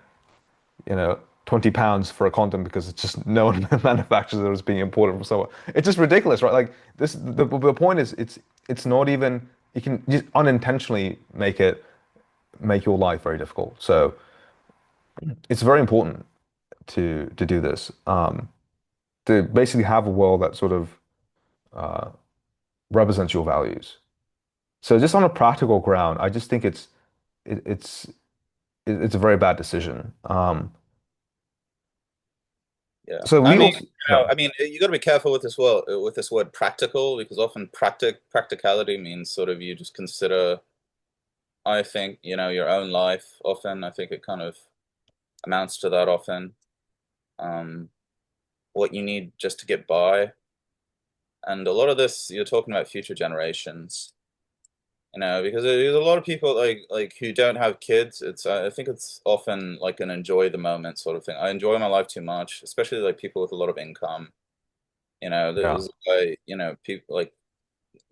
you know, £20 for a condom because it's just no one manufactures it, or it's being imported from somewhere. It's just ridiculous, right? Like this, the point is, it's not even you can just unintentionally make your life very difficult. So it's very important to do this, to basically have a world that sort of uh, represents your values. So just on a practical ground, I just think it, it's it's a very bad decision. Yeah, So I we mean, also yeah I mean, you got to be careful with with this word practical, because often practicality means sort of you just consider, I think, your own life. Often, I think it kind of amounts to that often. Um, what you need just to get by, and a lot of this you're talking about future generations. Because there's a lot of people like who don't have kids. I think it's often like an enjoy the moment sort of thing. I enjoy my life too much, especially like people with a lot of income. yeah There's like people like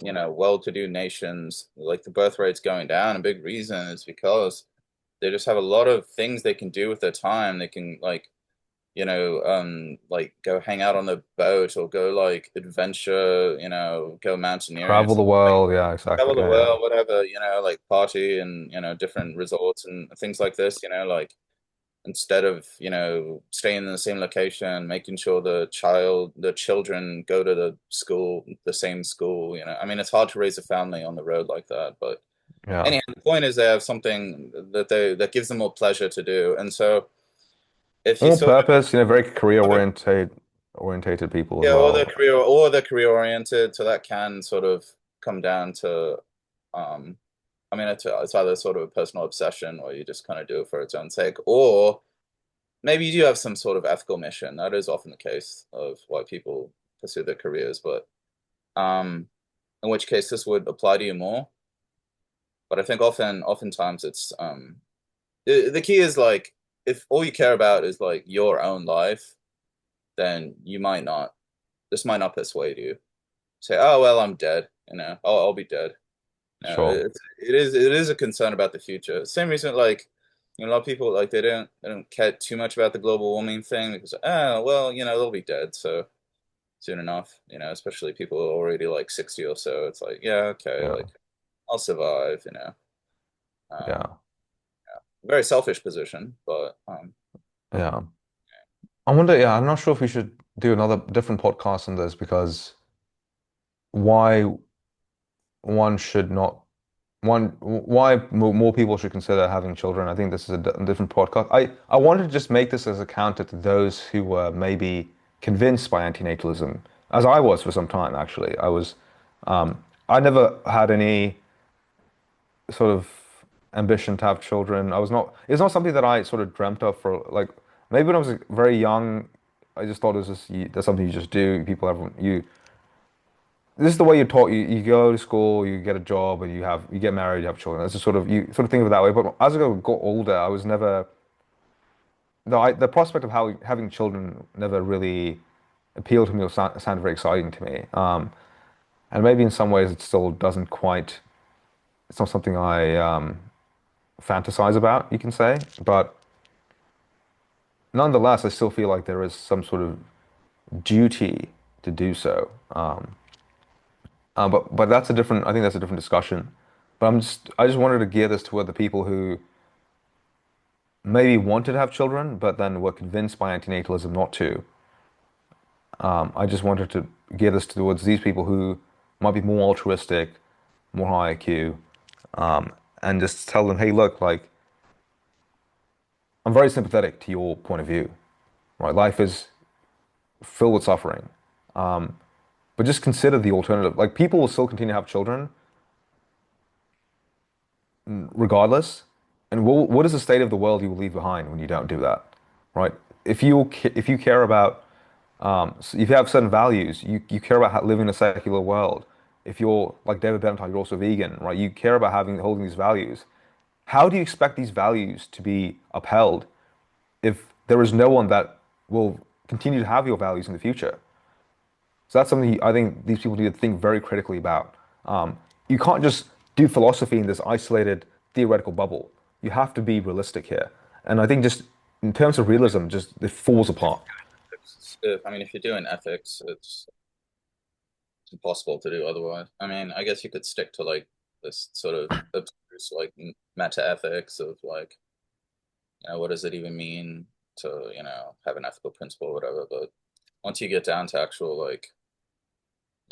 well-to-do nations, like the birth rate's going down. A big reason is because they just have a lot of things they can do with their time. They can like like go hang out on the boat or go like adventure, go mountaineering or Travel the something like world. Yeah, exactly. travel the Yeah, yeah. world, whatever, like party and, different resorts and things like this, like instead of, staying in the same location, making sure the children go to the same school, I mean, it's hard to raise a family on the road like that, but Yeah. anyhow, the point is they have something that gives them more pleasure to do. And so if you On sort purpose, very career of orientated people as yeah, well. or they're career oriented, so that can sort of come down to, um, I mean, it's either sort of a personal obsession, or you just kind of do it for its own sake, or maybe you do have some sort of ethical mission. That is often the case of why people pursue their careers, but in which case this would apply to you more. But I think oftentimes it's the key is like if all you care about is like your own life, then this might not persuade you. Say, oh well, I'm dead. I'll be dead. No, Sure. it is a concern about the future. Same reason, like a lot of people like they don't care too much about the global warming thing because well, they'll be dead so soon enough. Especially people who are already like 60 or so. It's like yeah, okay, Yeah. like I'll survive. Yeah. Very selfish position, but Yeah. I wonder, yeah, I'm not sure if we should do another different podcast on this because why one should not why more people should consider having children. I think this is a different podcast. I wanted to just make this as a counter to those who were maybe convinced by antinatalism, as I was for some time, actually. I never had any sort of ambition to have children. It's not something that I sort of dreamt of for like, maybe when I was very young, I just thought it was just, that's something you just do. This is the way you're taught. You go to school, you get a job, and you get married, you have children. That's just sort of you sort of think of it that way. But as I got older, I was never the prospect of having children never really appealed to me or sounded very exciting to me. And maybe in some ways it still doesn't quite. It's not something I fantasize about, you can say. But nonetheless, I still feel like there is some sort of duty to do so. But that's a different. I think that's a different discussion. But I just wanted to gear this toward the people who maybe wanted to have children, but then were convinced by antinatalism not to. I just wanted to gear this towards these people who might be more altruistic, more high IQ, and just tell them, hey, look, like I'm very sympathetic to your point of view, right? Life is filled with suffering, but just consider the alternative. Like people will still continue to have children regardless. And what is the state of the world you will leave behind when you don't do that, right? If you care about if you have certain values, you care about living in a secular world. If you're like David Benatar, you're also vegan, right? You care about holding these values. How do you expect these values to be upheld if there is no one that will continue to have your values in the future? So that's something I think these people need to think very critically about. You can't just do philosophy in this isolated theoretical bubble. You have to be realistic here. And I think just in terms of realism, just it falls apart. I mean, if you're doing ethics, it's impossible to do otherwise. I mean, I guess you could stick to like this sort of abstruse like meta ethics of like, what does it even mean to, have an ethical principle or whatever. But once you get down to actual like,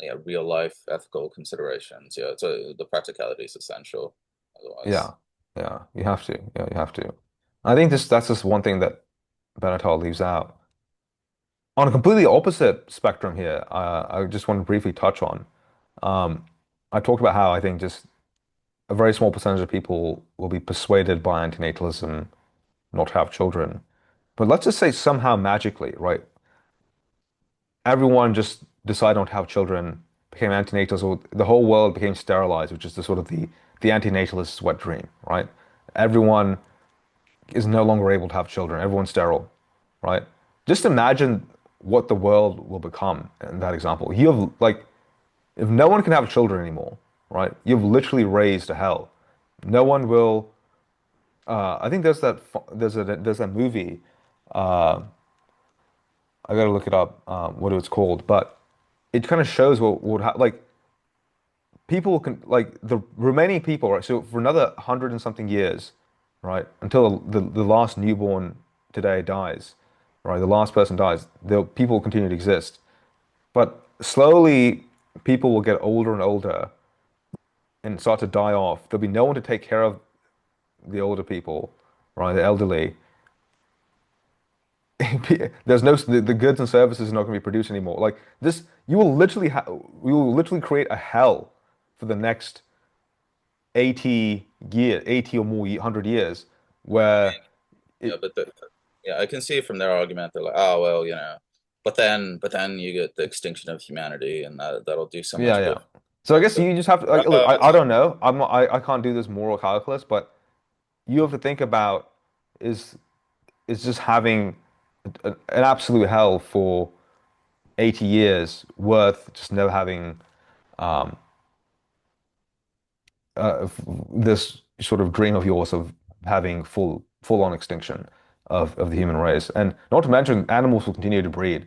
yeah, real life ethical considerations, yeah, the practicality is essential. Otherwise, Yeah, yeah, you have to. Yeah, you have to. I think that's just one thing that Benatar leaves out. On a completely opposite spectrum here, I just want to briefly touch on. Um, I talked about how I think just a very small percentage of people will be persuaded by antinatalism not to have children. But let's just say somehow magically, right? Everyone just decided not to have children, became antinatalists, or the whole world became sterilized, which is the sort of the antinatalist's wet dream, right? Everyone is no longer able to have children. Everyone's sterile, right? Just imagine what the world will become in that example. You have like, if no one can have children anymore, right? You've literally raised a hell. No one will. I think there's that movie I gotta look it up, what it's called, but it kind of shows what would ha like people can like the remaining people, right? So for another hundred and something years, right, until the last newborn today dies, right, the last person dies, the people will continue to exist. But slowly, people will get older and older and start to die off. There'll be no one to take care of the older people, right, the elderly. There's no the goods and services are not going to be produced anymore. Like this, you will literally create a hell for the next 80 or more 100 years, where Yeah, it, yeah, I can see from their argument they're like, oh well, but then you get the extinction of humanity, and that'll do so yeah, much yeah. good. So I guess So, you just have to like look. I don't know. I can't do this moral calculus, but you have to think about is is just having an absolute hell for 80 years worth just never having um, this sort of dream of yours of having full on extinction of the human race. And not to mention, animals will continue to breed.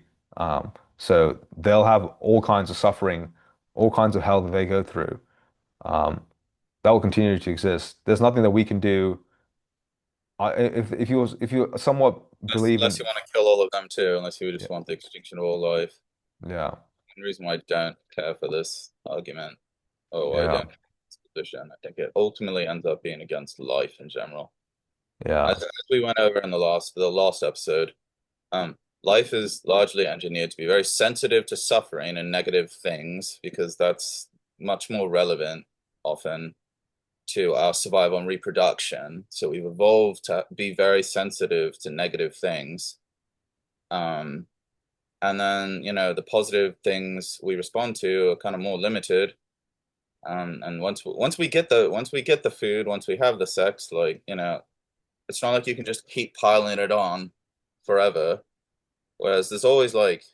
So they'll have all kinds of suffering, all kinds of hell that they go through. Um, that will continue to exist. There's nothing that we can do. If you somewhat believe unless in, you want to kill all of them too, unless you yeah, just want the extinction of all life. yeah, The reason why I don't care for this argument, or why I yeah, don't care for this position, I think it ultimately ends up being against life in general. yeah, As we went over in the last episode, life is largely engineered to be very sensitive to suffering and negative things because that's much more relevant often to our survival and reproduction. So we've evolved to be very sensitive to negative things. Um, and then, the positive things we respond to are kind of more limited. And once we get the food, once we have the sex, like, it's not like you can just keep piling it on forever. Whereas there's always like,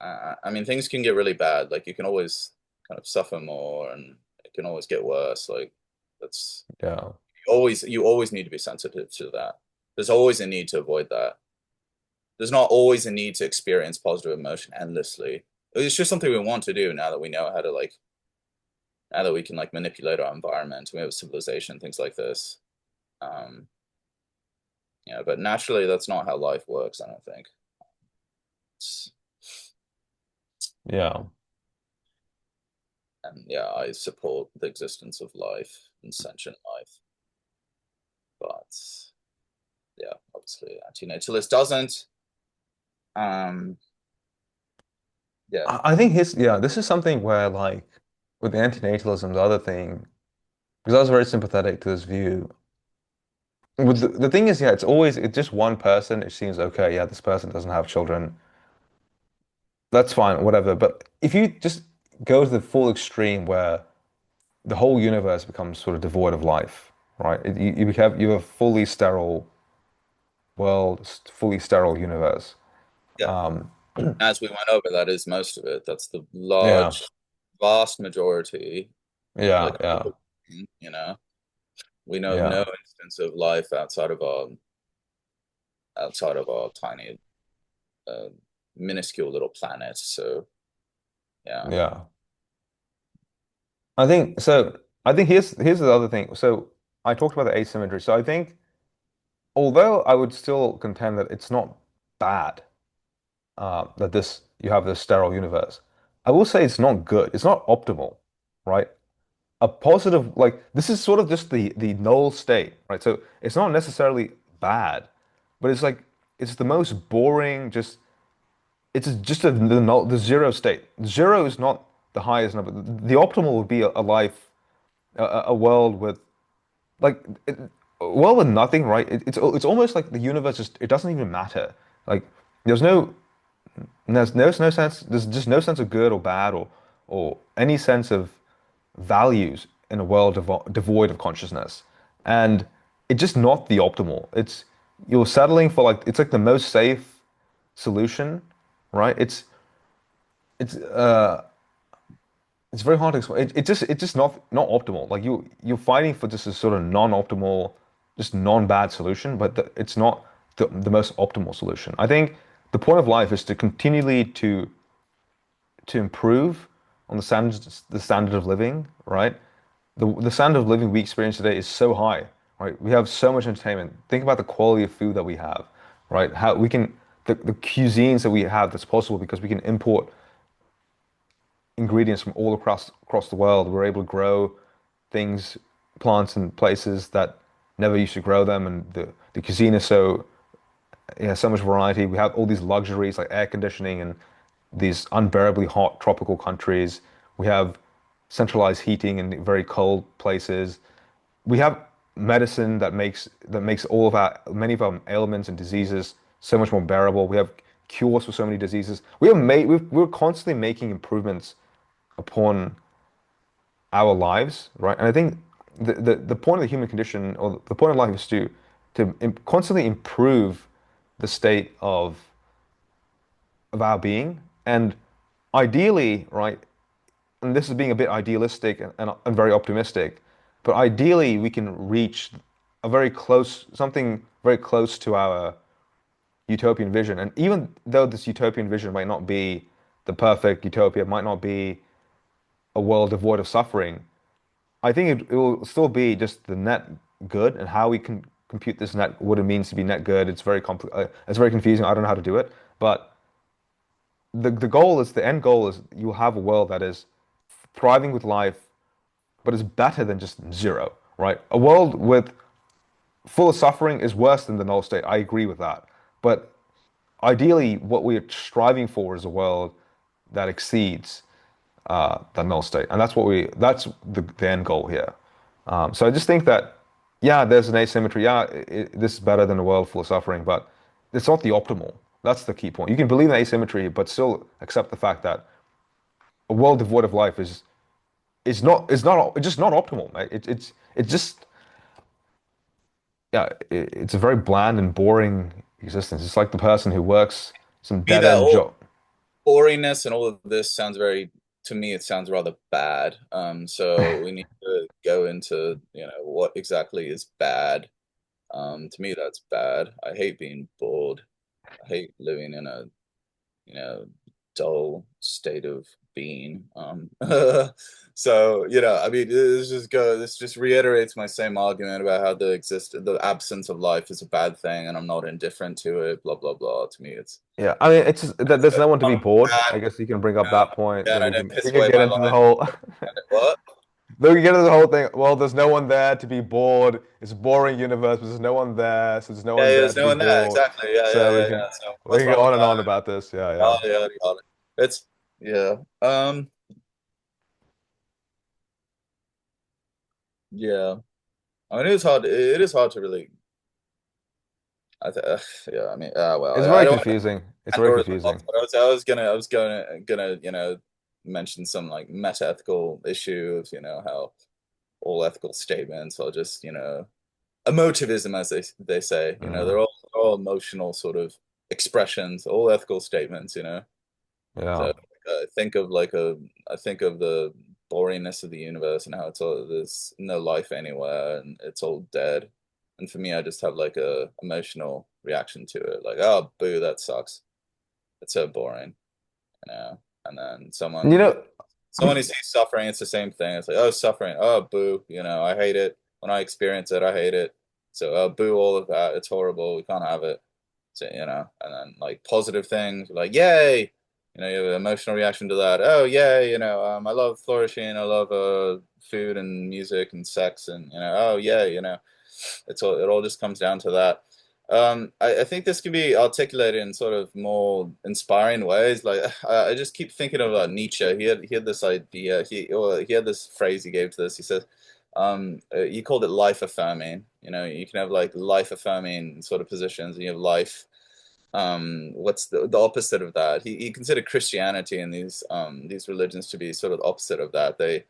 I mean, things can get really bad. Like you can always kind of suffer more, and it can always get worse. Like that's yeah, you always need to be sensitive to that. There's always a need to avoid that. There's not always a need to experience positive emotion endlessly. It's just something we want to do now that we know how to like now that we can like manipulate our environment. We have civilization, things like this. Um, but naturally, that's not how life works. I don't think. It's, yeah. and yeah, I support the existence of life and sentient life, but yeah, obviously, anti-natalist doesn't. Um, yeah, I think this is something where like with anti-natalism, the other thing, because I was very sympathetic to this view. With the thing is, yeah, it's just one person. It seems okay, yeah, this person doesn't have children. That's fine, whatever. But if you just go to the full extreme where the whole universe becomes sort of devoid of life, right? You have a fully sterile world, fully sterile universe. yeah. Um, As we went over, that is most of it. That's the yeah, large, vast majority. yeah, Like, yeah, we know of yeah, no instance of life outside of our tiny, uh, minuscule little planet. So yeah, yeah. I think so. I think here's the other thing. So I talked about the asymmetry. So I think although I would still contend that it's not bad that this you have this sterile universe, I will say it's not good. It's not optimal, right? A positive like this is sort of just the null state, right? So it's not necessarily bad, but it's like it's the most boring. It's just the zero state. Zero is not the highest number. The optimal would be a life, a world with like it, well with nothing, right? It's almost like the universe just it doesn't even matter. Like there's no no sense. There's just no sense of good or bad or any sense of values in a world devoid of consciousness, and it's just not the optimal. You're settling for like it's like the most safe solution, right? It's it's very hard to explain. It's just not optimal. Like you're fighting for just a sort of non-optimal, just non-bad solution, but it's not. the most optimal solution. I think the point of life is to continually to improve on the standard of living, right? The standard of living we experience today is so high, right? We have so much entertainment. Think about the quality of food that we have, right? How we can the cuisines that we have that's possible because we can import ingredients from all across the world. We're able to grow things, plants in places that never used to grow them, and the cuisine is so so much variety. We have all these luxuries like air conditioning and these unbearably hot tropical countries. We have centralized heating in very cold places. We have medicine that makes all of our many of our ailments and diseases so much more bearable. We have cures for so many diseases. We're constantly making improvements upon our lives, right? And I think the point of the human condition or the point of life is to constantly improve the state of our being, and ideally, right? And this is being a bit idealistic and very optimistic, but ideally we can reach something very close to our utopian vision. And even though this utopian vision might not be the perfect utopia, might not be a world devoid of suffering, I think it will still be just the net good and how we can compute this net, what it means to be net good. It's very complex. It's very confusing. I don't know how to do it, but the end goal is you'll have a world that is thriving with life, but is better than just zero, right? A world with full of suffering is worse than the null state. I agree with that, but ideally, what we're striving for is a world that exceeds the null state, and that's the end goal here. So I just think that yeah, there's an asymmetry. Yeah, this is better than a world full of suffering, but it's not the optimal. That's the key point. You can believe in asymmetry, but still accept the fact that a world devoid of life is not it's just not optimal, mate. It's just yeah, it's a very bland and boring existence. It's like the person who works some Me, dead that end all job. boringness and all of this sounds very, to me, it sounds rather bad. So we need to go into, what exactly is bad. To me, that's bad. I hate being bored. I hate living in a, you know, dull state of being. So, I mean, this just reiterates my same argument about how the absence of life is a bad thing, and I'm not indifferent to it, blah, blah, blah. To me, Yeah, I mean, it's just that it's there's a no one to be bored. bad, I guess you can bring up that point. yeah, Then and it we piss can away get my into the life. whole. What? Then we get into the whole thing. Well, there's no one there to be bored. It's a boring universe, but there's no one there, so there's no Yeah, one yeah, there there's to no be one there. bored. Exactly. Yeah, yeah, So yeah, yeah. So we what's can go wrong with on and that? on about this. Yeah, yeah. Yada, yada, yada. It's, yeah. Yeah. I mean, it is hard to really, yeah, I mean, well, It's I very don't want to confusing. It's very Pandora's box, confusing. but I was gonna, mention some like meta-ethical issue of, how all ethical statements are just, emotivism, as they say, Mm, they're all emotional sort of expressions, all ethical statements, yeah. So I think of the boringness of the universe and how there's no life anywhere and it's all dead. And for me, I just have like a emotional reaction to it, like, oh, boo, that sucks. It's so boring, you know. And then You know, someone who sees suffering, it's the same thing. It's like, oh, suffering, oh, boo, I hate it. When I experience it, I hate it. So, boo, all of that. It's horrible. We can't have it. So, and then like positive things, like, yay, you have an emotional reaction to that. Oh, yay, I love flourishing. I love food and music and sex and, oh, yeah, it all just comes down to that. I think this can be articulated in sort of more inspiring ways. Like I just keep thinking of Nietzsche. He had this idea. He had this phrase he gave to this. He said, he called it life affirming. You can have like life affirming sort of positions, and you have life. What's the opposite of that? He considered Christianity and these religions to be sort of the opposite of that. They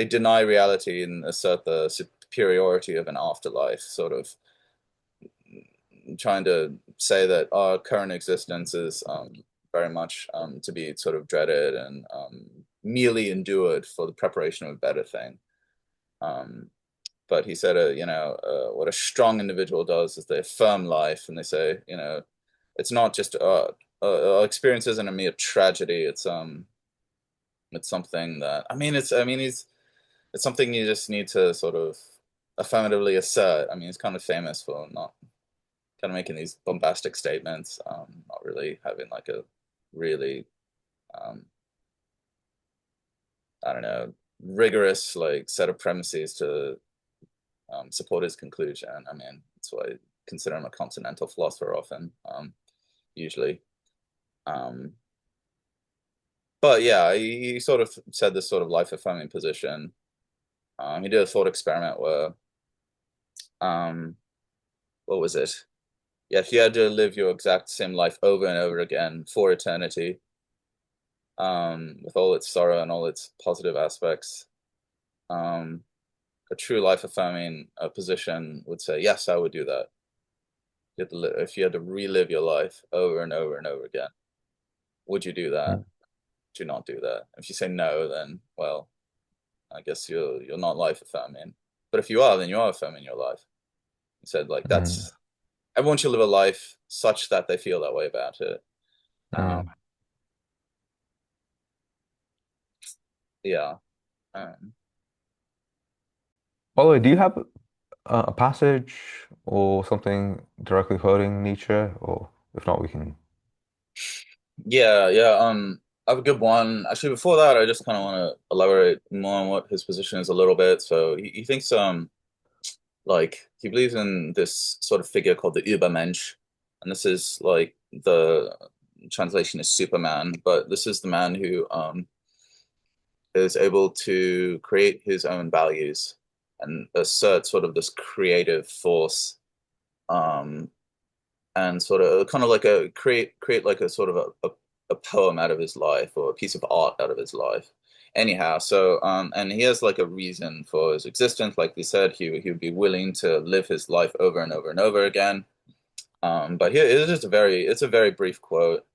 deny reality and assert the superiority of an afterlife, sort of trying to say that our current existence is very much to be sort of dreaded and merely endured for the preparation of a better thing. Um, But he said, what a strong individual does is they affirm life, and they say, it's not just our experience isn't a mere tragedy. It's something that it's something you just need to sort of affirmatively assert. I mean, he's kind of famous for not kind of making these bombastic statements, not really having like a really, um, I don't know, rigorous like set of premises to support his conclusion. I mean, that's why I consider him a continental philosopher often, usually. Um, but yeah, he sort of said this sort of life affirming position. He did a thought experiment where, um, what was it? Yeah, if you had to live your exact same life over and over again for eternity, with all its sorrow and all its positive aspects, um, a true life affirming position would say, yes, I would do that. If you had to relive your life over and over and over again, would you do that? Mm. Would you not do that? If you say no, then well, I guess you're not life affirming. But if you are, then you are affirming your life. He said like Mm. that's everyone should live a life such that they feel that way about it. Um, Mm. yeah. Um, By the way, do you have a passage or something directly quoting Nietzsche? Or if not, we can. yeah, yeah. I have a good one. Actually, before that, I just kind of want to elaborate more on what his position is a little bit. So he thinks like he believes in this sort of figure called the Übermensch, and this is like the translation is Superman, but this is the man who is able to create his own values and assert sort of this creative force, um, and sort of kind of like a create like a sort of a poem out of his life or a piece of art out of his life. Anyhow, so and he has like a reason for his existence. Like we said, he would be willing to live his life over and over and over again. But here it is just it's a very brief quote,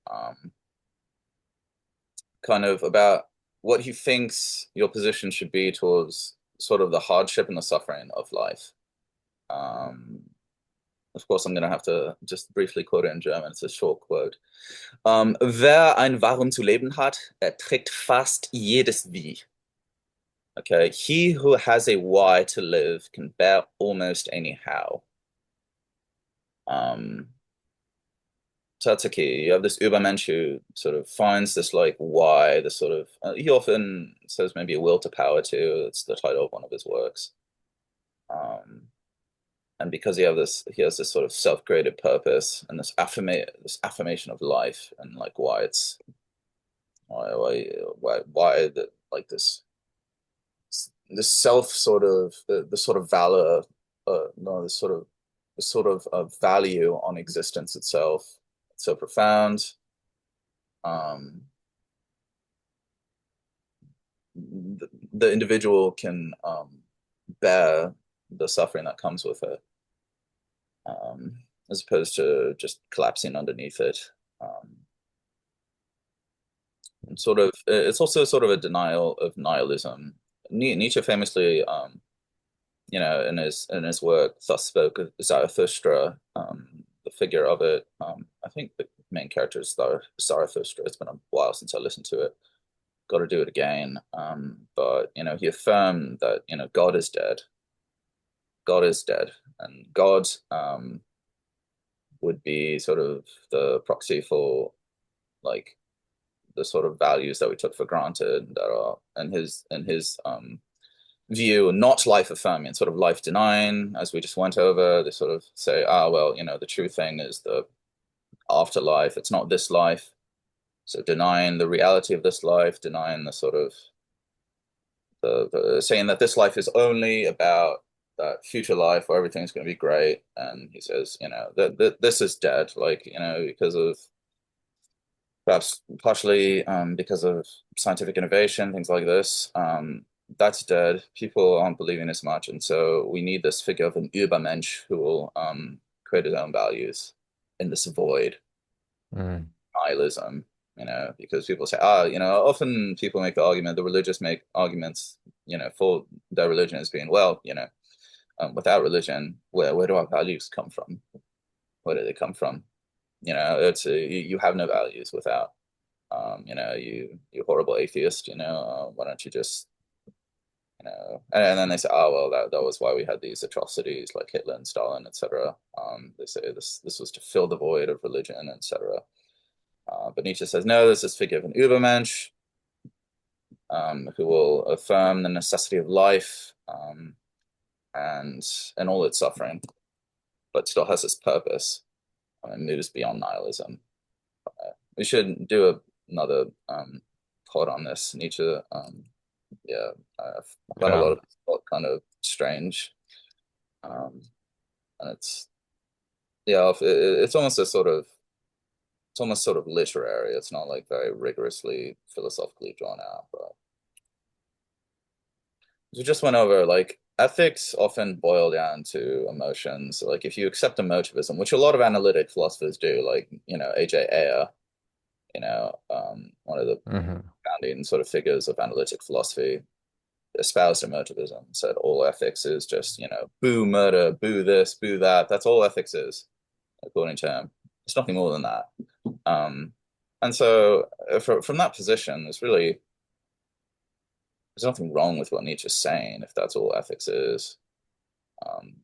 kind of about what he thinks your position should be towards sort of the hardship and the suffering of life. Um, of course, I'm going to have to just briefly quote it in German. It's a short quote. Wer ein Warum zu leben hat, erträgt fast jedes Wie. Okay, he who has a why to live can bear almost any how. Um, so that's a key. You have this Übermensch who sort of finds this like why, this sort of he often says maybe a will to power too. It's the title of one of his works. Um, and because he has this sort of self-created purpose and this affirmation of life and like why it's why that like this self sort of the sort of valor no this sort of value on existence itself. It's so profound. um the individual can bear the suffering that comes with it, um as opposed to just collapsing underneath it. um Sort of it's also sort of a denial of nihilism. Nietzsche famously, in his work, thus spoke of Zarathustra, the figure of it. I think the main character is Zarathustra. It's been a while since I listened to it. Got to do it again. But he affirmed that God is dead. God is dead, and God would be sort of the proxy for like the sort of values that we took for granted that are in his view not life affirming, sort of life denying, as we just went over. They sort of say, well, the true thing is the afterlife. It's not this life. So denying the reality of this life, denying the sort of the saying that this life is only about that future life where everything's going to be great. And he says, that this is dead, like because of perhaps partially because of scientific innovation, things like this. That's dead. People aren't believing as much, and so we need this figure of an Übermensch who will create his own values in this void, Mm. nihilism. Because people say, often people make the argument, the religious make arguments, for their religion as being, well, Without religion, where do our values come from? Where do they come from? It's you have no values without, you horrible atheist. Why don't you just, and then they say, oh well, that was why we had these atrocities like Hitler and Stalin, etc. They say this was to fill the void of religion, etc. But Nietzsche says, no, this is forgiven Übermensch, who will affirm the necessity of life, and all its suffering, but still has its purpose, and moves beyond nihilism. We should do another pod on this. Nietzsche, yeah, I found a lot Yeah. of it kind of strange, um, and yeah, it's almost a sort of it's almost sort of literary. It's not like very rigorously philosophically drawn out, but we just went over like ethics often boil down to emotions. Like if you accept emotivism, which a lot of analytic philosophers do, like A.J. Ayer, one of the Hmm. founding sort of figures of analytic philosophy, espoused emotivism, said all ethics is just, boo murder, boo this, boo that. That's all ethics is, according to him. It's nothing more than that. Um, and so from that position, there's nothing wrong with what Nietzsche's saying if that's all ethics is.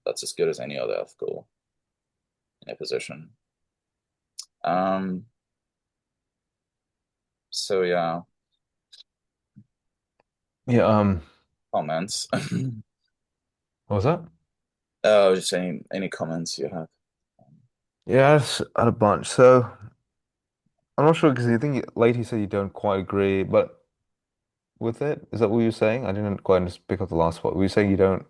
That's as good as any other ethical position. Um, so yeah, Yeah. comments. What was that? Just any comments you have. Yeah, I had a bunch. So I'm not sure because I think late you said you don't quite agree, but with it, is that what you were saying? I didn't quite just pick up the last part. Were you saying you don't?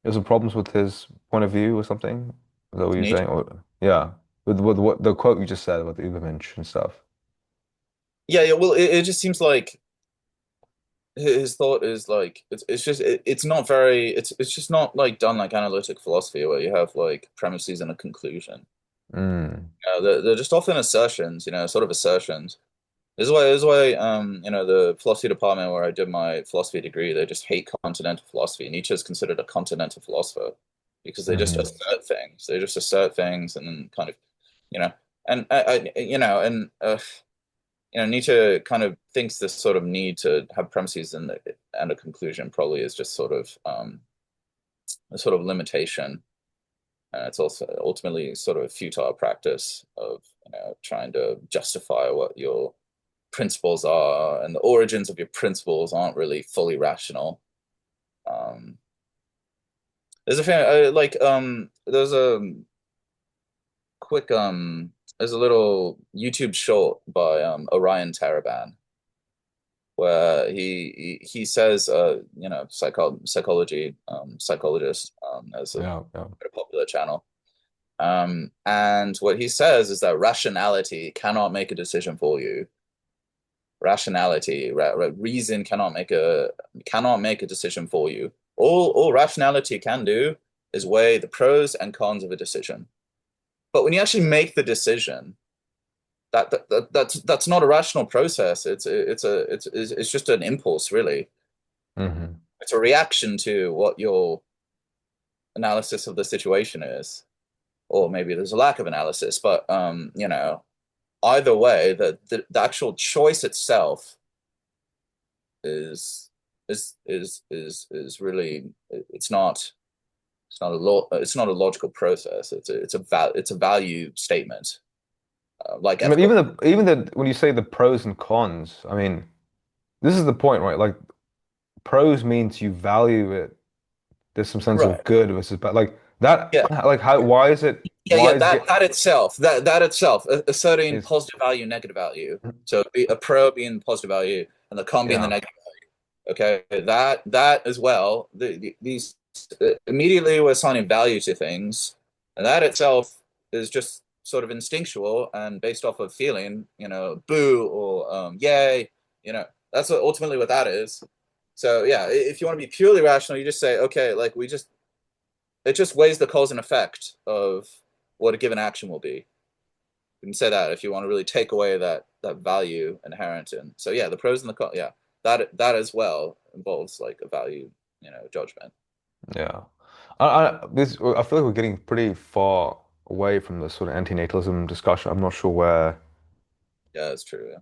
There's some problems with his point of view or something? Is that what With you're Nietzsche? saying? Or yeah, with what the quote you just said about the Übermensch and stuff. Yeah, yeah. Well, it just seems like his thought is like it's not very it's just not like done like analytic philosophy where you have like premises and a conclusion. Mm. They're just often assertions, sort of assertions. This is why the philosophy department where I did my philosophy degree, they just hate continental philosophy. Nietzsche is considered a continental philosopher because they just Hmm. assert things. They just assert things and then kind of, you know, and I and Nietzsche kind of thinks this sort of need to have premises and a conclusion probably is just sort of a sort of limitation, and it's also ultimately sort of a futile practice of trying to justify what your principles are, and the origins of your principles aren't really fully rational. Um, there's a there's a quick there's a little YouTube short by Orion Taraban where he says psychology psychologist as a Yeah, yeah. very popular channel. And what he says is that rationality cannot make a decision for you. Rationality, reason cannot make a decision for you. All rationality can do is weigh the pros and cons of a decision. But when you actually make the decision, that's not a rational process. It's just an impulse, really. Hmm. It's a reaction to what your analysis of the situation is, or maybe there's a lack of analysis. But either way, the actual choice itself is really it's not a logical process. It's a value statement, like I mean, ethical. even the when you say the pros and cons, I mean, this is the point, right? Like pros means you value it. There's some sense of Right. good versus bad. Like that, Yeah. like how, why is it, Yeah, yeah, why is get that itself, asserting is, positive value, negative value. So a pro being the positive value and the con being the yeah. negative. Okay, that as well. These immediately we're assigning value to things, and that itself is just sort of instinctual and based off of feeling. Boo or yay. That's ultimately what that is. So yeah, if you want to be purely rational, you just say, okay, like it just weighs the cause and effect of what a given action will be. You can say that if you want to really take away that value inherent in. So yeah, the pros and the cons. Yeah, that as well involves like a value, judgment. Yeah. I feel like we're getting pretty far away from the sort of anti-natalism discussion. I'm not sure Yeah, it's true. Yeah.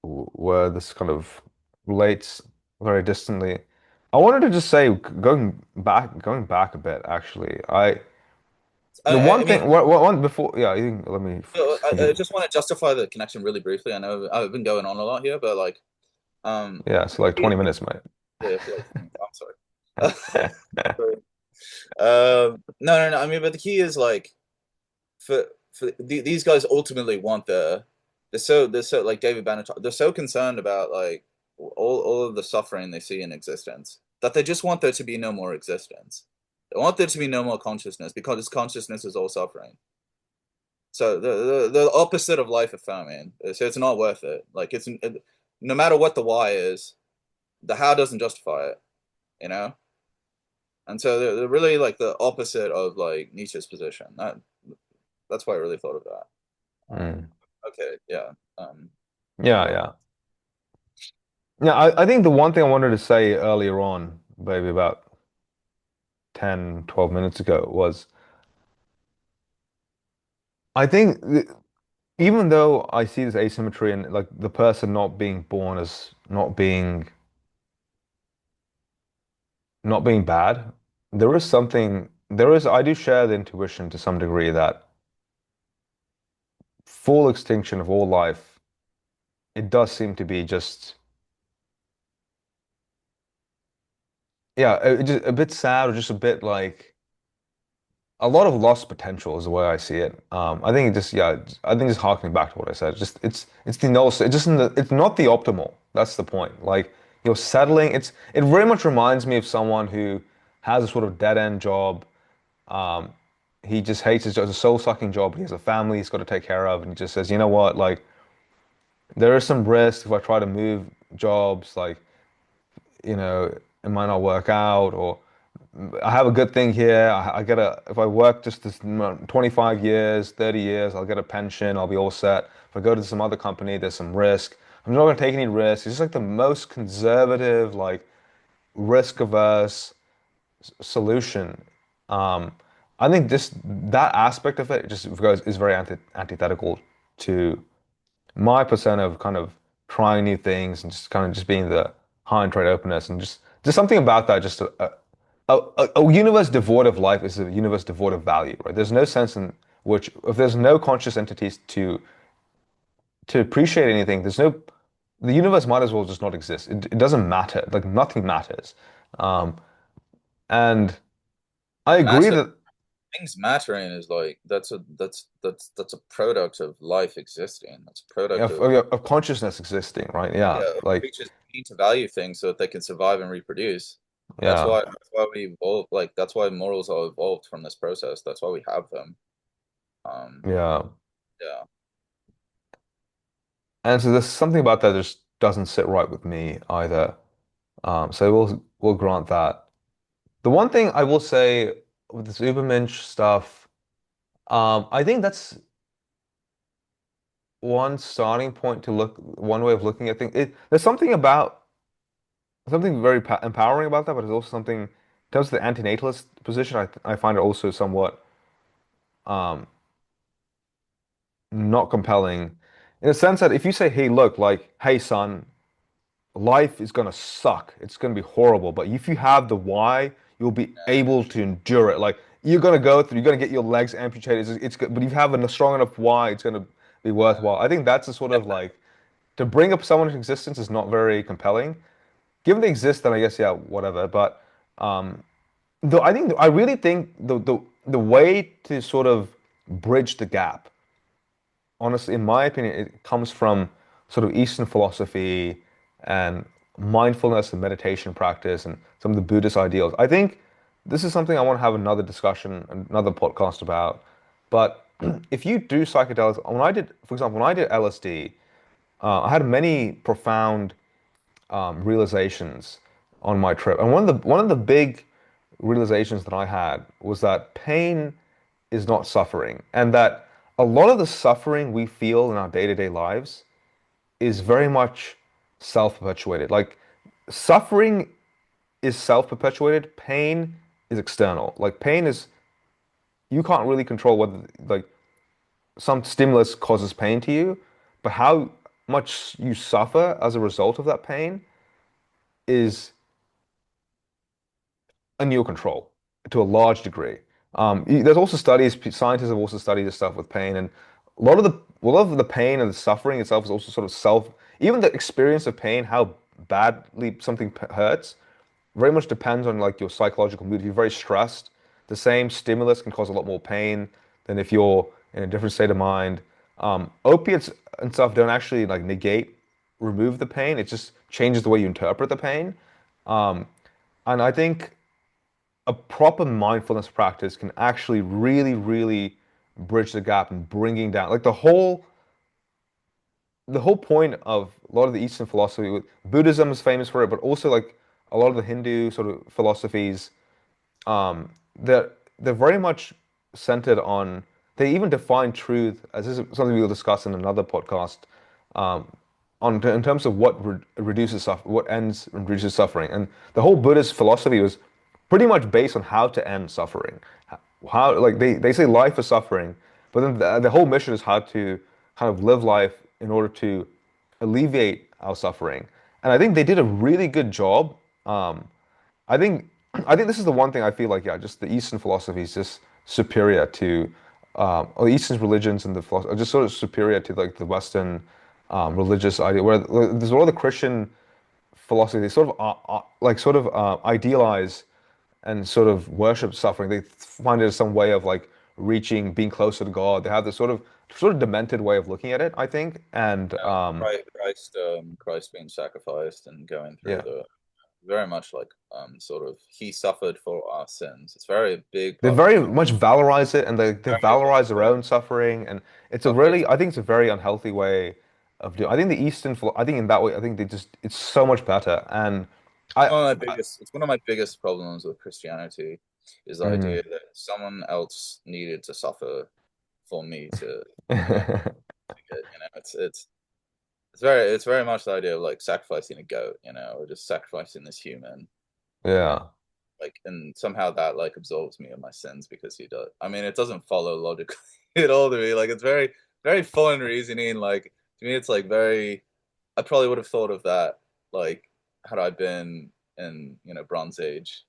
where this kind of relates very distantly. I wanted to just say, going back a bit, actually. The I one mean, thing, what one before, yeah, let me I continue. just want to justify the connection really briefly. I know I've been going on a lot here, but like, Yeah, so like 20 minutes, mate. yeah, for like, I'm sorry. Sorry. No. I mean, but the key is like, these guys ultimately want they're so like David Benatar, they're so concerned about like all of the suffering they see in existence that they just want there to be no more existence. They want there to be no more consciousness because consciousness is all suffering. So the opposite of life affirming. So it's not worth it. Like no matter what the why is, the how doesn't justify it. You know. And so they're really like the opposite of like Nietzsche's position. That's why I really thought of that. Mm. Okay, yeah. Um, Yeah, well, yeah. Yeah, I think the one thing I wanted to say earlier on, maybe about 10, 12 minutes ago, was I think even though I see this asymmetry and like the person not being born as not being bad, I do share the intuition to some degree that full extinction of all life, it does seem to be just yeah, just a bit sad or just a bit like a lot of lost potential is the way I see it. I think it just yeah, I think just harkening back to what I said, just it's the no, it's just in the it's not the optimal. That's the point. Like you're settling. It very much reminds me of someone who has a sort of dead end job. Um, he just hates his job. It's a soul sucking job. He has a family he's got to take care of, and he just says, you know what, like there is some risk if I try to move jobs. Like it might not work out or. I have a good thing here. I get if I work just this 25 years, 30 years, I'll get a pension. I'll be all set. If I go to some other company, there's some risk. I'm not going to take any risks. It's just like the most conservative, like risk averse solution. Um, I think that aspect of it just goes is very antithetical to my persona of kind of trying new things and just kind of just being the high and trade openness and just something about that just a universe devoid of life is a universe devoid of value, right? There's no sense in which if there's no conscious entities to appreciate anything, the universe might as well just not exist. It doesn't matter. Like nothing matters. Um, and I agree matter that things mattering is like that's a product of life existing. That's a product of consciousness existing, right? Yeah, yeah, like creatures need to value things so that they can survive and reproduce. yeah, That's why we evolve. Like that's why morals are evolved from this process. That's why we have them. Um, yeah. yeah. And so there's something about that just doesn't sit right with me either. So we'll grant that. The one thing I will say with this Ubermensch stuff, I think that's one starting point to look, one way of looking at things. There's something very empowering about that, but there's also something, in terms of the anti-natalist position, I find it also somewhat um, not compelling in the sense that if you say, hey, look, like, hey, son, life is gonna suck. It's gonna be horrible. But if you have the why, you'll be able to endure it. Like you're gonna get your legs amputated. It's good, but if you have a strong enough why, it's gonna be worthwhile. I think that's a sort of like to bring up someone into existence is not very compelling. Given they exist, then I guess yeah, whatever. But um, though I really think the way to sort of bridge the gap honestly, in my opinion, it comes from sort of Eastern philosophy and mindfulness and meditation practice and some of the Buddhist ideals. I think this is something I want to have another discussion, another podcast about. But if you do psychedelics, for example, when I did LSD, I had many profound realizations on my trip. And one of the big realizations that I had was that pain is not suffering, and that a lot of the suffering we feel in our day-to-day lives is very much self-perpetuated. Like suffering is self-perpetuated, pain is external. Like pain is you can't really control whether like some stimulus causes pain to you, but how much you suffer as a result of that pain is in your control to a large degree. There's also studies, scientists have also studied this stuff with pain, and a lot of the pain and the suffering itself is also sort of even the experience of pain, how badly something hurts, very much depends on like your psychological mood. If you're very stressed, the same stimulus can cause a lot more pain than if you're in a different state of mind. Opiates and stuff don't actually like remove the pain. It just changes the way you interpret the pain. Um, and I think a proper mindfulness practice can actually really, really bridge the gap and bringing down like the whole point of a lot of the Eastern philosophy. Buddhism is famous for it, but also like a lot of the Hindu sort of philosophies, um, they're very much centered on. They even define truth as this is something we'll discuss in another podcast. Um, in terms of what reduces suffering, what ends and reduces suffering, and the whole Buddhist philosophy was pretty much based on how to end suffering. How like they say life is suffering, but then the whole mission is how to kind of live life in order to alleviate our suffering. And I think they did a really good job. I think I think this is the one thing I feel like, yeah, just the Eastern philosophy is just superior to or the Eastern religions and the philosophy are just sort of superior to like the Western religious idea. Where there's a lot of the Christian philosophy, they sort of idealize and sort of worship suffering. They find it as some way of like reaching, being closer to God. They have this sort of demented way of looking at it, I think. And Christ being sacrificed and going through yeah, the very much like sort of he suffered for our sins. It's very a big they part of very Christianity. much valorize it, and they Very valorize their own suffering, and it's a suffered. really, I think it's a very unhealthy way of doing. I think I think in that way, I think it's so much better. And I, I It's one of my biggest problems with Christianity is the mm. idea that someone else needed to suffer for me to, you know, it's very much the idea of like sacrificing a goat, or just sacrificing this human, and Yeah. like and somehow that like absolves me of my sins because he does. I mean, it doesn't follow logically at all to me. Like it's very, very fun reasoning. Like to me, it's like very. I probably would have thought of that like had I been in Bronze Age,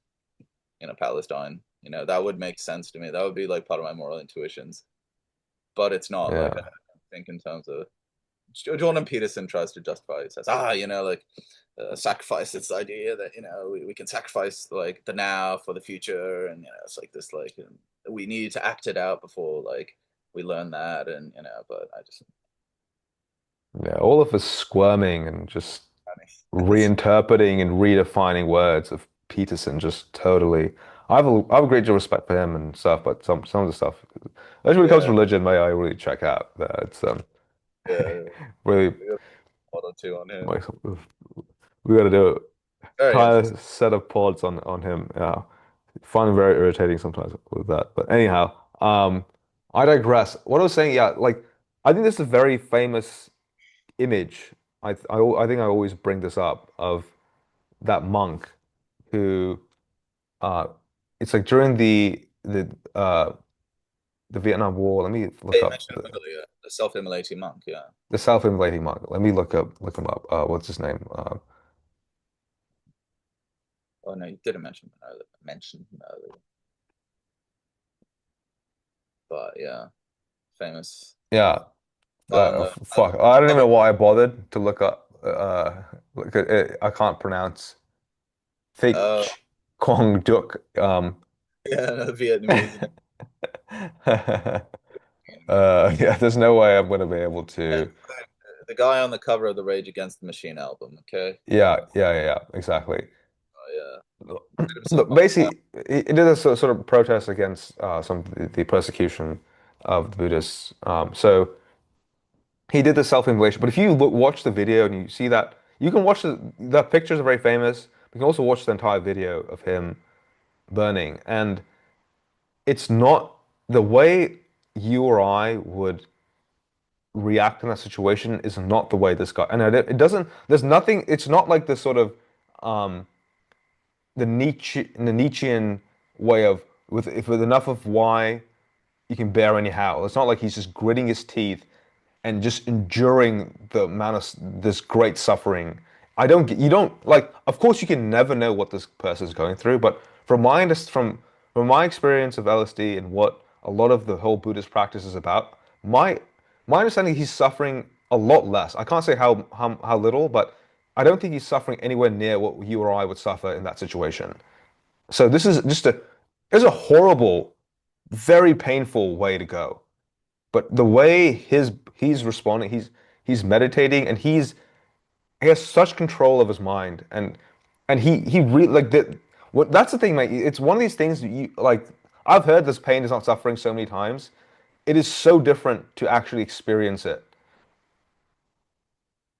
Palestine. That would make sense to me. That would be like part of my moral intuitions. But it's not like I Yeah. think in terms of Jordan Peterson tries to justify it. Says, like sacrifice. It's the idea that we can sacrifice like the now for the future, and it's like this like we need to act it out before like we learn that, and But I just Yeah. All of us squirming and just it's, reinterpreting and redefining words of Peterson just totally. I have a great deal of respect for him and stuff, but some of the stuff, especially when it comes to yeah, religion, may I really check out. It's yeah. really We got one or two on him. like we got to do Very entire interesting. set of pods on him. Yeah, find him very irritating sometimes with that. But anyhow, I digress. What I was saying, yeah, like I think this is a very famous image. I think I always bring this up of that monk who uh it's like during the Vietnam War. Let me Yeah, look you up mentioned him earlier, the self-immolating monk. Yeah. the self-immolating monk. Let me look him up. What's his name? Oh no, you didn't mention him earlier. Mention him earlier, but yeah, famous. Yeah. I, Fuck. I don't even another know why I bothered to look up. I can't pronounce uh, Thich Quang Duc. yeah, Vietnamese. Yeah. There's no way I'm gonna be able Yeah, to. the guy on the cover of the Rage Against the Machine album. Okay. Yeah. Exactly. Yeah, did himself Look, on the basically, it is a sort of protest against some of the persecution of the Buddhists. So he did the self-immolation. But if you watch the video and you see that, you can watch the pictures are very famous. You can also watch the entire video of him burning, and it's not the way you or I would react in that situation is not the way this guy. And it doesn't. There's nothing. It's not like the sort of um, the Nietzschean way of with enough of why you can bear anyhow. It's not like he's just gritting his teeth and just enduring the amount of this great suffering. You don't like, of course, you can never know what this person is going through, but from my experience of LSD and what a lot of the whole Buddhist practice is about, my my understanding he's suffering a lot less. I can't say how little, but I don't think he's suffering anywhere near what you or I would suffer in that situation. So this is just a it's a horrible, very painful way to go. But the way he's responding, he's meditating and he has such control of his mind and he really like that what that's the thing, mate. It's one of these things that you like I've heard this pain is not suffering so many times. It is so different to actually experience it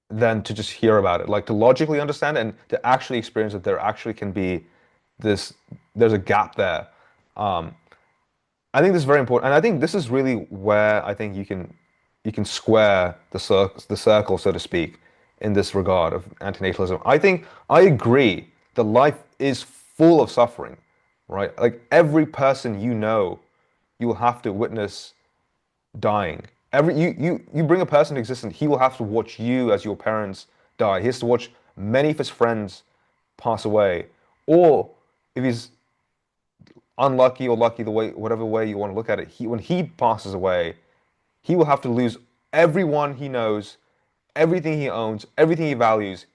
than to just hear about it. Like to logically understand it and to actually experience it, there actually can be this there's a gap there. Um, I think this is very important, and I think this is really where I think you can square the circle, so to speak, in this regard of antinatalism. I think I agree that life is full of suffering, right? Like every person you know, you will have to witness dying. You bring a person to existence, he will have to watch you as your parents die. He has to watch many of his friends pass away, or if he's unlucky or lucky, the way whatever way you want to look at it, he when he passes away, he will have to lose everyone he knows, everything he owns, everything he values.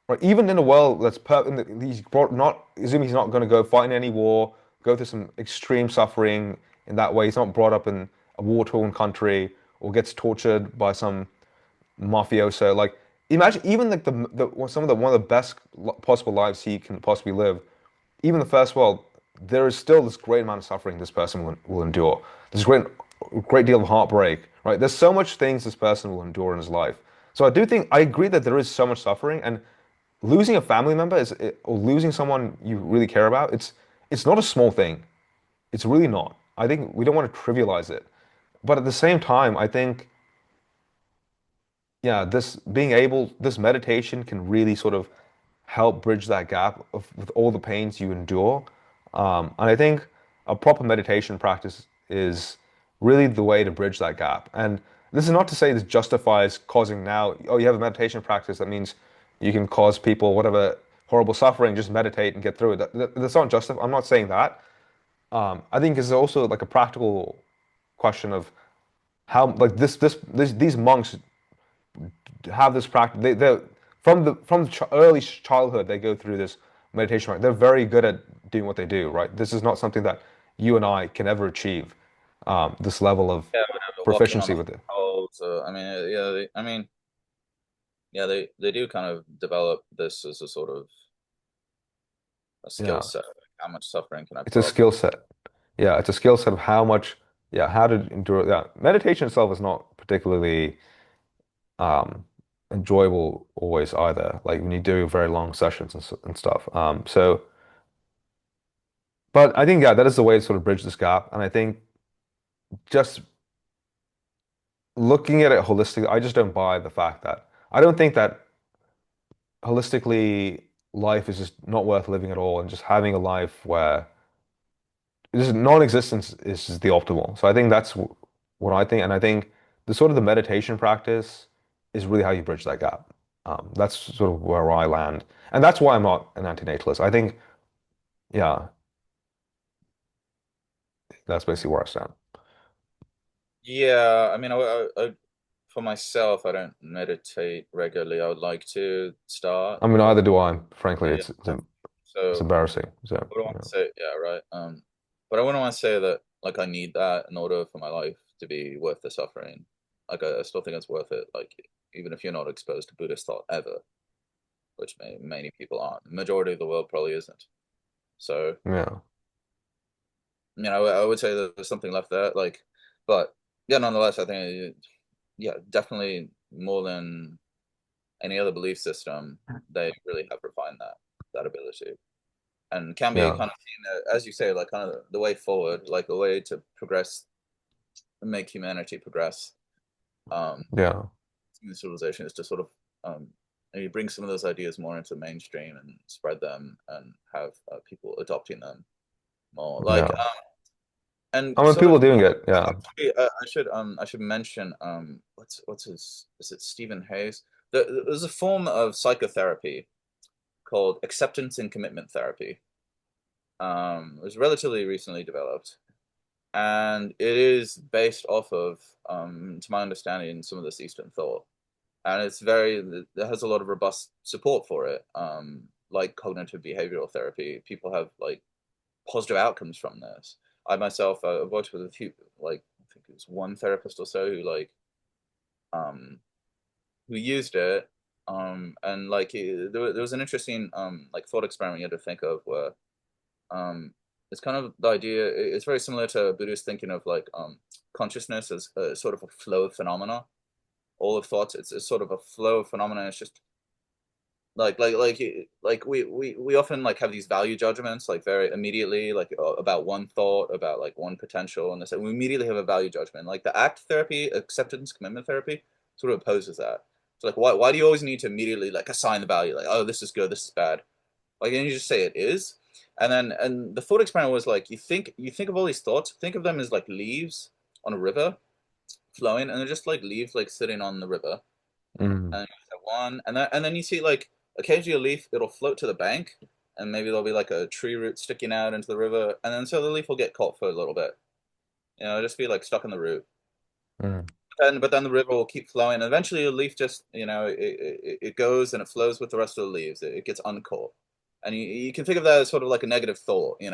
Right? Even in a world that's he's brought not assuming he's not going to go fight in any war, go through some extreme suffering in that way. He's not brought up in a war-torn country or gets tortured by some mafioso. Like imagine even like some of the one of the best possible lives he can possibly live. Even the first world, there is still this great amount of suffering this person will endure. There's great deal of heartbreak, right? There's so much things this person will endure in his life. So I agree that there is so much suffering, and losing a family member or losing someone you really care about, it's not a small thing. It's really not. I think we don't want to trivialize it. But at the same time, I think, yeah, this meditation can really sort of help bridge that gap with all the pains you endure. And I think a proper meditation practice is really the way to bridge that gap. And this is not to say this justifies causing now, oh, you have a meditation practice, that means you can cause people whatever horrible suffering, just meditate and get through it. That's not justify. I'm not saying that. I think it's also like a practical question of how, like these monks have this practice. They're from early childhood they go through this meditation. Right, they're very good at doing what they do. Right, this is not something that you and I can ever achieve. This level of Yeah, whatever, walking on proficiency the with it. poles. I mean, I mean, yeah, they do kind of develop this as a sort of a skill Yeah, set. Like how much suffering can I it's a put up skill with? set. Yeah, it's a skill set of how much. Yeah, how to endure. Yeah, meditation itself is not particularly um, enjoyable always either. Like when you do very long sessions and stuff. But I think yeah, that is the way to sort of bridge this gap. And I think just looking at it holistically, I just don't buy the fact that I don't think that holistically life is just not worth living at all, and just having a life where just non-existence is just the optimal. So I think that's what I think, and I think the sort of the meditation practice is really how you bridge that gap. That's sort of where I land, and that's why I'm not an anti-natalist. I think, yeah, that's basically where I stand. Yeah, I mean, for myself, I don't meditate regularly. I would like to start, I mean, but neither do I. Frankly, yeah. it's So embarrassing. So, what do I want yeah, to say? Yeah, right. But I wouldn't want to say that like I need that in order for my life to be worth the suffering. Like I still think it's worth it. Like even if you're not exposed to Buddhist thought ever, which many people aren't, the majority of the world probably isn't. So yeah, you know, I would say that there's something left there. Like, but yeah, nonetheless, I think yeah, definitely more than any other belief system, they really have refined that ability and can be yeah, kind of seen as you say, like kind of the way forward, like a way to progress, make humanity progress. Um, yeah. Human civilization is to sort of maybe bring some of those ideas more into mainstream and spread them and have people adopting them. more. Yeah. And I mean, sort people of doing it. Yeah. actually, I should mention what's his, is it Stephen Hayes? There's a form of psychotherapy called acceptance and commitment therapy. It was relatively recently developed, and it is based off of, to my understanding, some of this Eastern thought, and it has a lot of robust support for it. Like cognitive behavioral therapy, people have like positive outcomes from this. I myself, I've worked with a few, like I think it was one therapist or so um, who used it, and like there was an interesting like thought experiment you had to think of where um, it's kind of the idea. It's very similar to Buddhist thinking of like consciousness as a sort of a flow of phenomena. All of thoughts, it's a sort of a flow of phenomena. It's just like we often like have these value judgments like very immediately like about one thought about like one potential and this, and we immediately have a value judgment. Like the ACT therapy, acceptance commitment therapy, sort of opposes that. So like why do you always need to immediately like assign the value, like, oh, this is good, this is bad? Like, and you just say it is. And the thought experiment was like, you think of all these thoughts, think of them as like leaves on a river flowing, and they're just like leaves like sitting on the river. Mm, And you have one, and then you see like occasionally a leaf, it'll float to the bank, and maybe there'll be like a tree root sticking out into the river, and then so the leaf will get caught for a little bit, just be like stuck in the root. mm, But then the river will keep flowing, and eventually the leaf just, it goes and it flows with the rest of the leaves. It gets uncaught, and you can think of that as sort of like a negative thought. You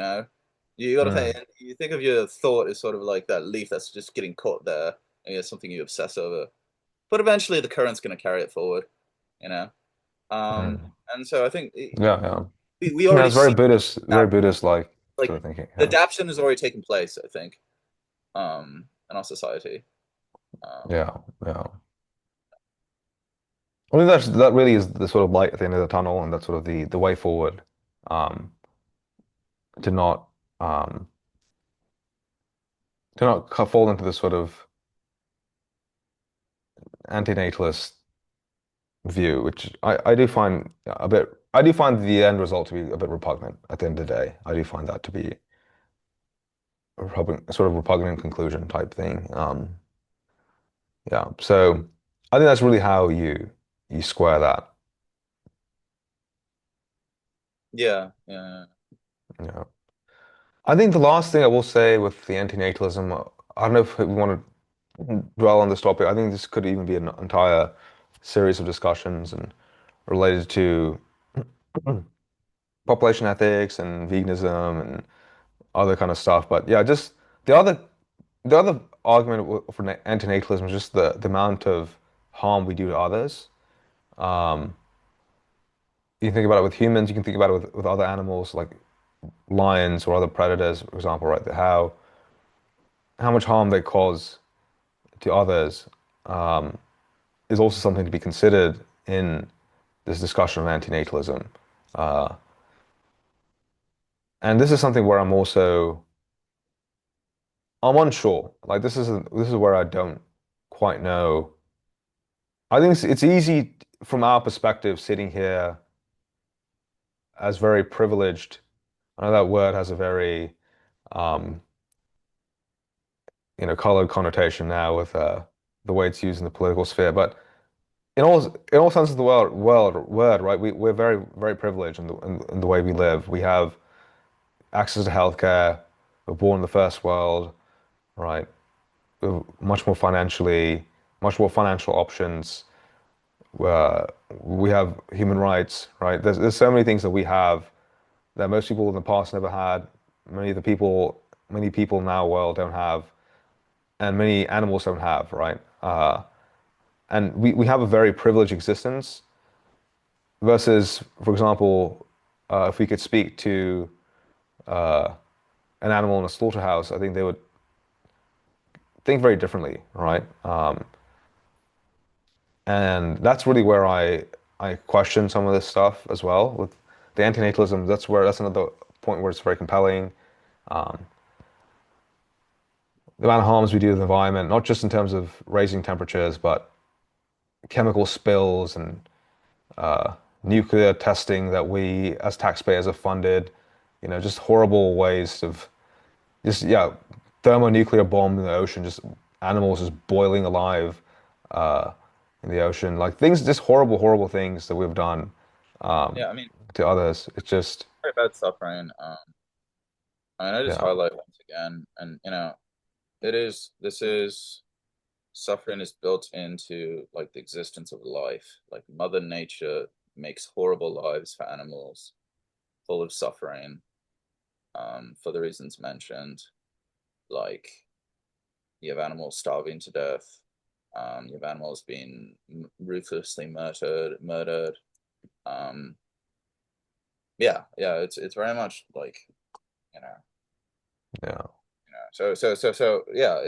got to think. mm, You think of your thought as sort of like that leaf that's just getting caught there, and it's something you obsess over. But eventually the current's going to carry it forward. You know. mm. And so I think Yeah, yeah. we Yeah, already it's see that, Very Buddhist like like sort of thinking. the Yeah. adaptation has already taken place, I think, in our society. Um, Yeah, yeah. I mean, that really is the sort of light at the end of the tunnel, and that's sort of the way forward. Um, to not um fall into this sort of anti-natalist view, which I do find a bit. I do find the end result to be a bit repugnant at the end of the day. I do find that to be a sort of repugnant conclusion type thing. Yeah. So I think that's really how you square that. yeah, yeah, Yeah. I think the last thing I will say with the anti-natalism, I don't know if we want to dwell on this topic. I think this could even be an entire series of discussions and related to population ethics and veganism and other kind of stuff. But yeah, just the other the other argument for antinatalism is just the amount of harm we do to others. Um, you can think about it with humans, you can think about it with other animals like lions or other predators, for example, right? How much harm they cause to others um, is also something to be considered in this discussion on antinatalism. Uh, and this is something where I'm unsure. Like this is where I don't quite know. I think it's easy from our perspective sitting here as very privileged. I know that word has a very um, colored connotation now with the way it's used in the political sphere. But in all senses of the word, right? We're very very privileged in the way we live. We have access to healthcare. We're born in the first world, right? We're much more financial options. We have human rights, right? There's so many things that we have that most people in the past never had. Many people now world don't have, and many animals don't have, right? And we have a very privileged existence versus, for example, if we could speak to uh, an animal in a slaughterhouse, I think they would think very differently, right? And that's really where I question some of this stuff as well with the antinatalism. That's another point where it's very compelling. Um, the amount of harms we do to the environment, not just in terms of raising temperatures, but chemical spills and uh, nuclear testing that we as taxpayers have funded. just horrible ways of just yeah, thermonuclear bomb in the ocean, just animals just boiling alive uh, in the ocean, like things, just horrible, horrible things that we've done um, Yeah, I mean, to others. It's just very bad suffering. I mean, I just yeah, highlight once again, and this is suffering is built into like the existence of life. Like Mother Nature makes horrible lives for animals, full of suffering, for the reasons mentioned. Like you have animals starving to death. You have animals being ruthlessly murdered. Um, yeah, it's very much like you know, yeah, yeah.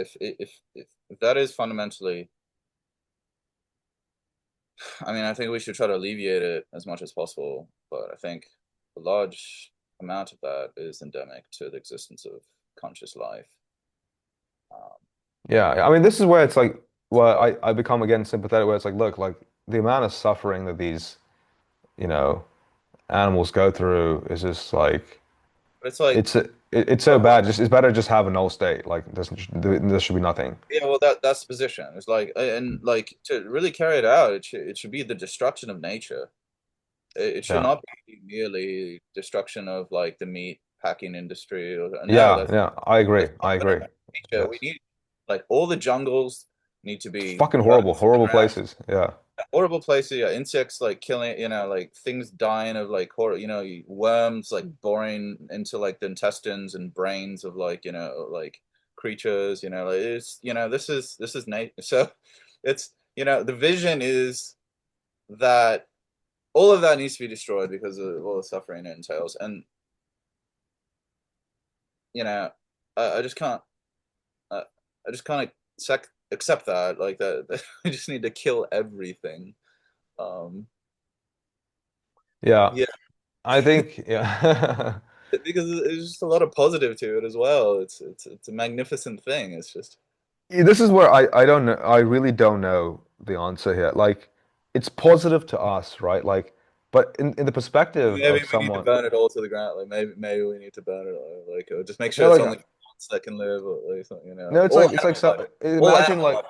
If that is fundamentally, I mean, I think we should try to alleviate it as much as possible. But I think a large amount of that is endemic to the existence of conscious life. Um, yeah. I mean, this is where it's like, well, I become again sympathetic, where it's like, look, like the amount of suffering that these, you know, animals go through is just like but it's like, it's so but bad. Just it's better just have a null state. Like there should be nothing. yeah, well, that's the position. It's like, and like to really carry it out, it should be the destruction of nature. It should Yeah. not be merely destruction of like the meat packing industry. Or no, Yeah, yeah, I agree. that's not I gonna agree. affect nature. We Yes. need like all the jungles need to be Fucking burned horrible, to the horrible ground. places. Yeah. Horrible places, yeah, insects like killing, like things dying of like worms like boring into like the intestines and brains of like like creatures. Like this is nature. So it's the vision is that all of that needs to be destroyed because of all the suffering it entails, and you know I just can't uh, I just can't accept that like that I just need to kill everything. um Yeah. yeah, I think yeah. because there's just a lot of positive to it as well. It's a magnificent thing. It's just This is where I don't know. I really don't know the answer here. Like it's positive to us, right? Like but in the perspective maybe of we need to someone, burn it all to the ground. Like maybe we need to burn it all. Like or just make sure no, it's like only plants that can live, or like something. no, it's All like it's like animal life, so, all imagine animal like life,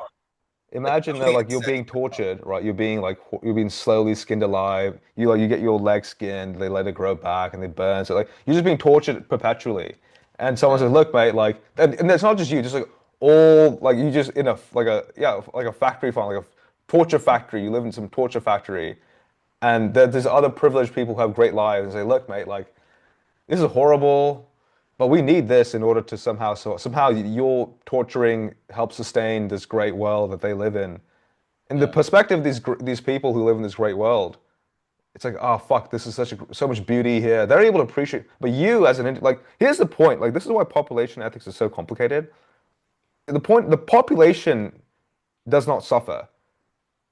like imagine that including like you're insects. being tortured, right? You're being like you're being slowly skinned alive. You like you get your leg skinned, they let it grow back and they burn. So like you're just being tortured perpetually. And someone Yeah, says, "Look, mate, like," and it's not just you, just like all like you just in a like a yeah like a factory farm, like a torture factory. You live in some torture factory, and there's other privileged people who have great lives and say, "Look, mate, like." This is horrible, but we need this in order to somehow your torturing helps sustain this great world that they live in. In the yeah, perspective of these people who live in this great world, it's like, oh fuck, this is so much beauty here. They're able to appreciate, but you as like, here's the point. Like, this is why population ethics is so complicated. The population does not suffer.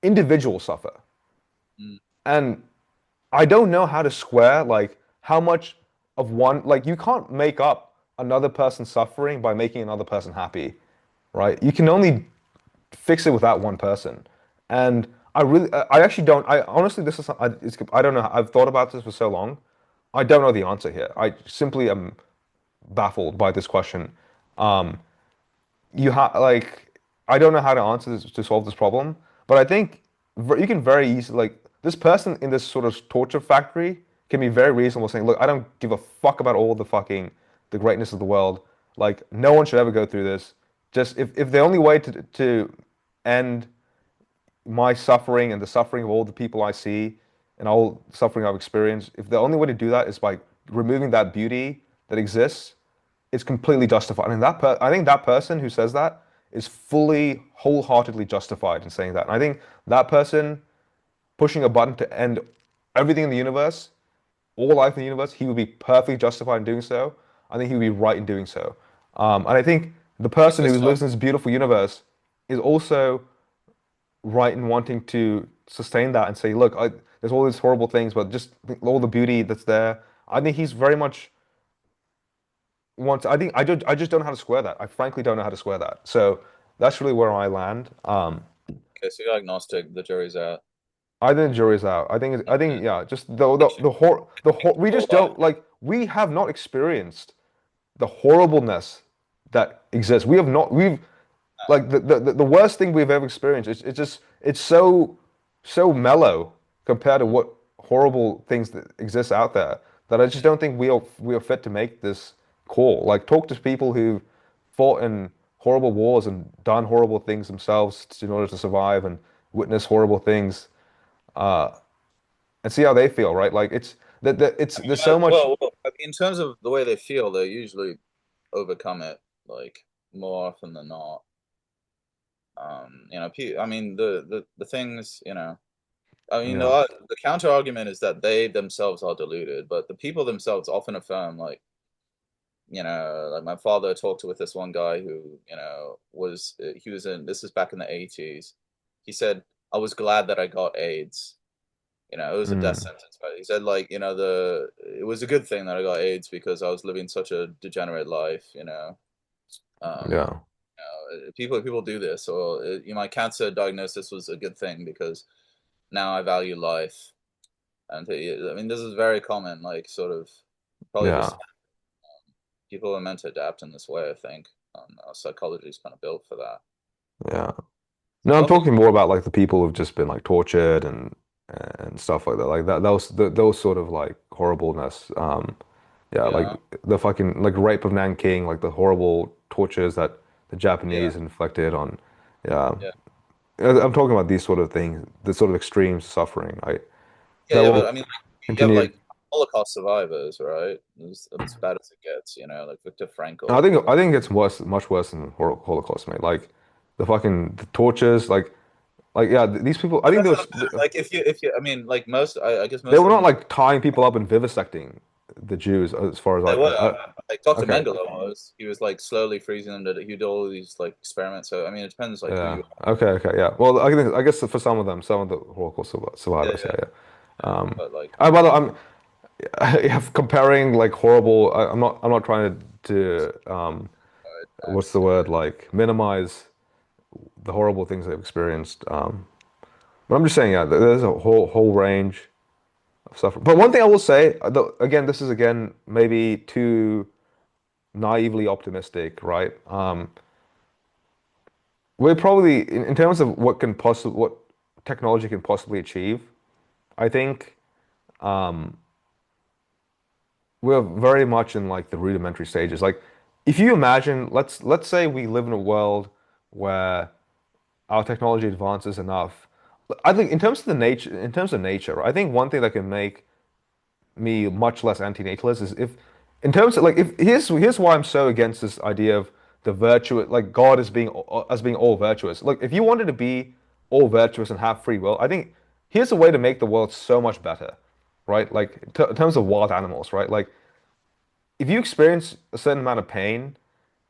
Individuals suffer, mm, and I don't know how to square like how much of one like you can't make up another person's suffering by making another person happy, right? You can only fix it with that one person. And I actually don't. I honestly, this is I don't know. I've thought about this for so long. I don't know the answer here. I simply am baffled by this question. Um, you have like I don't know how to answer this to solve this problem, but I think you can very easily like this person in this sort of torture factory can be very reasonable, saying, "Look, I don't give a fuck about all the greatness of the world. Like, no one should ever go through this. Just if the only way to end my suffering and the suffering of all the people I see and all suffering I've experienced, if the only way to do that is by removing that beauty that exists, it's completely justified. And I think that person who says that is fully, wholeheartedly justified in saying that. And I think that person pushing a button to end everything in the universe, all life in the universe, he would be perfectly justified in doing so. I think he would be right in doing so. And I think the person it's who not. lives in this beautiful universe is also right in wanting to sustain that and say, look, there's all these horrible things, but just all the beauty that's there. I think he's very much wants. I think I just don't know how to square that. I frankly don't know how to square that. So that's really where I land. Okay, so you're agnostic. The jury's out. I think the jury's out. I think yeah, just we just Well, don't like we have not experienced the horribleness that exists. We have not we've like the worst thing we've ever experienced. It's just it's so mellow compared to what horrible things that exist out there that I just don't think we are fit to make this call. Like talk to people who fought in horrible wars and done horrible things themselves in order to survive and witness horrible things uh and see how they feel, right? Like it's that it's there's so much I mean, in terms of the way they feel, they usually overcome it like more often than not. I mean, the things, I mean, yeah. the counter argument is that they themselves are deluded, but the people themselves often affirm, like, like my father talked with this one guy who, he was in, this is back in the 80s. He said, I was glad that I got AIDS. It was a death Mm, sentence, but he said, like, it was a good thing that I got AIDS because I was living such a degenerate life. Um, yeah. people do this, or my cancer diagnosis was a good thing because now I value life. And I mean, this is very common, like sort of probably Yeah. just people are meant to adapt in this way, I think. Our psychology is kind of built for that. Yeah. So No, I'm probably, talking more about like the people who've just been like tortured and stuff like that. Like that those sort of like horribleness. Yeah, like yeah, the fucking like rape of Nanking, like the horrible tortures that the yeah, Japanese inflicted on. Yeah, yeah, I'm talking about these sort of things, the sort of extreme suffering. I yeah, that yeah. But will I mean, you have continue. like Holocaust survivors, right? It's as bad as it gets, like Viktor I Frankl. think I think it's worse, much worse than Holocaust, mate. Like the tortures, like yeah, these people. I But think that's there what was I'm saying. Like, if you, I mean, like I guess they most were of not them, like tying people up and vivisecting the Jews, as far as they were. Like Dr. okay, Mengele was. He was like slowly freezing them. He did all these like experiments. So I mean, it depends like who yeah, you are. okay, yeah. Well, I guess for some of them, some of the Holocaust Yeah, survivors, yeah, yeah. yeah. Um, But like, I, by the I'm yeah, comparing like horrible. I'm not trying to what's thanks. the word like minimize the horrible things they've experienced. But I'm just saying, yeah, there's a whole range of suffering. But one thing I will say, again, this is again maybe too naively optimistic, right? We're probably in terms of what technology can possibly achieve. I think we're very much in like the rudimentary stages. Like, if you imagine, let's say we live in a world where our technology advances enough. I think in terms of nature, I think one thing that can make me much less anti-natalist is if in terms of like if here's why I'm so against this idea of the virtuous like God as being all virtuous. Look, if you wanted to be all virtuous and have free will, I think here's a way to make the world so much better, right? Like in terms of wild animals, right? Like if you experience a certain amount of pain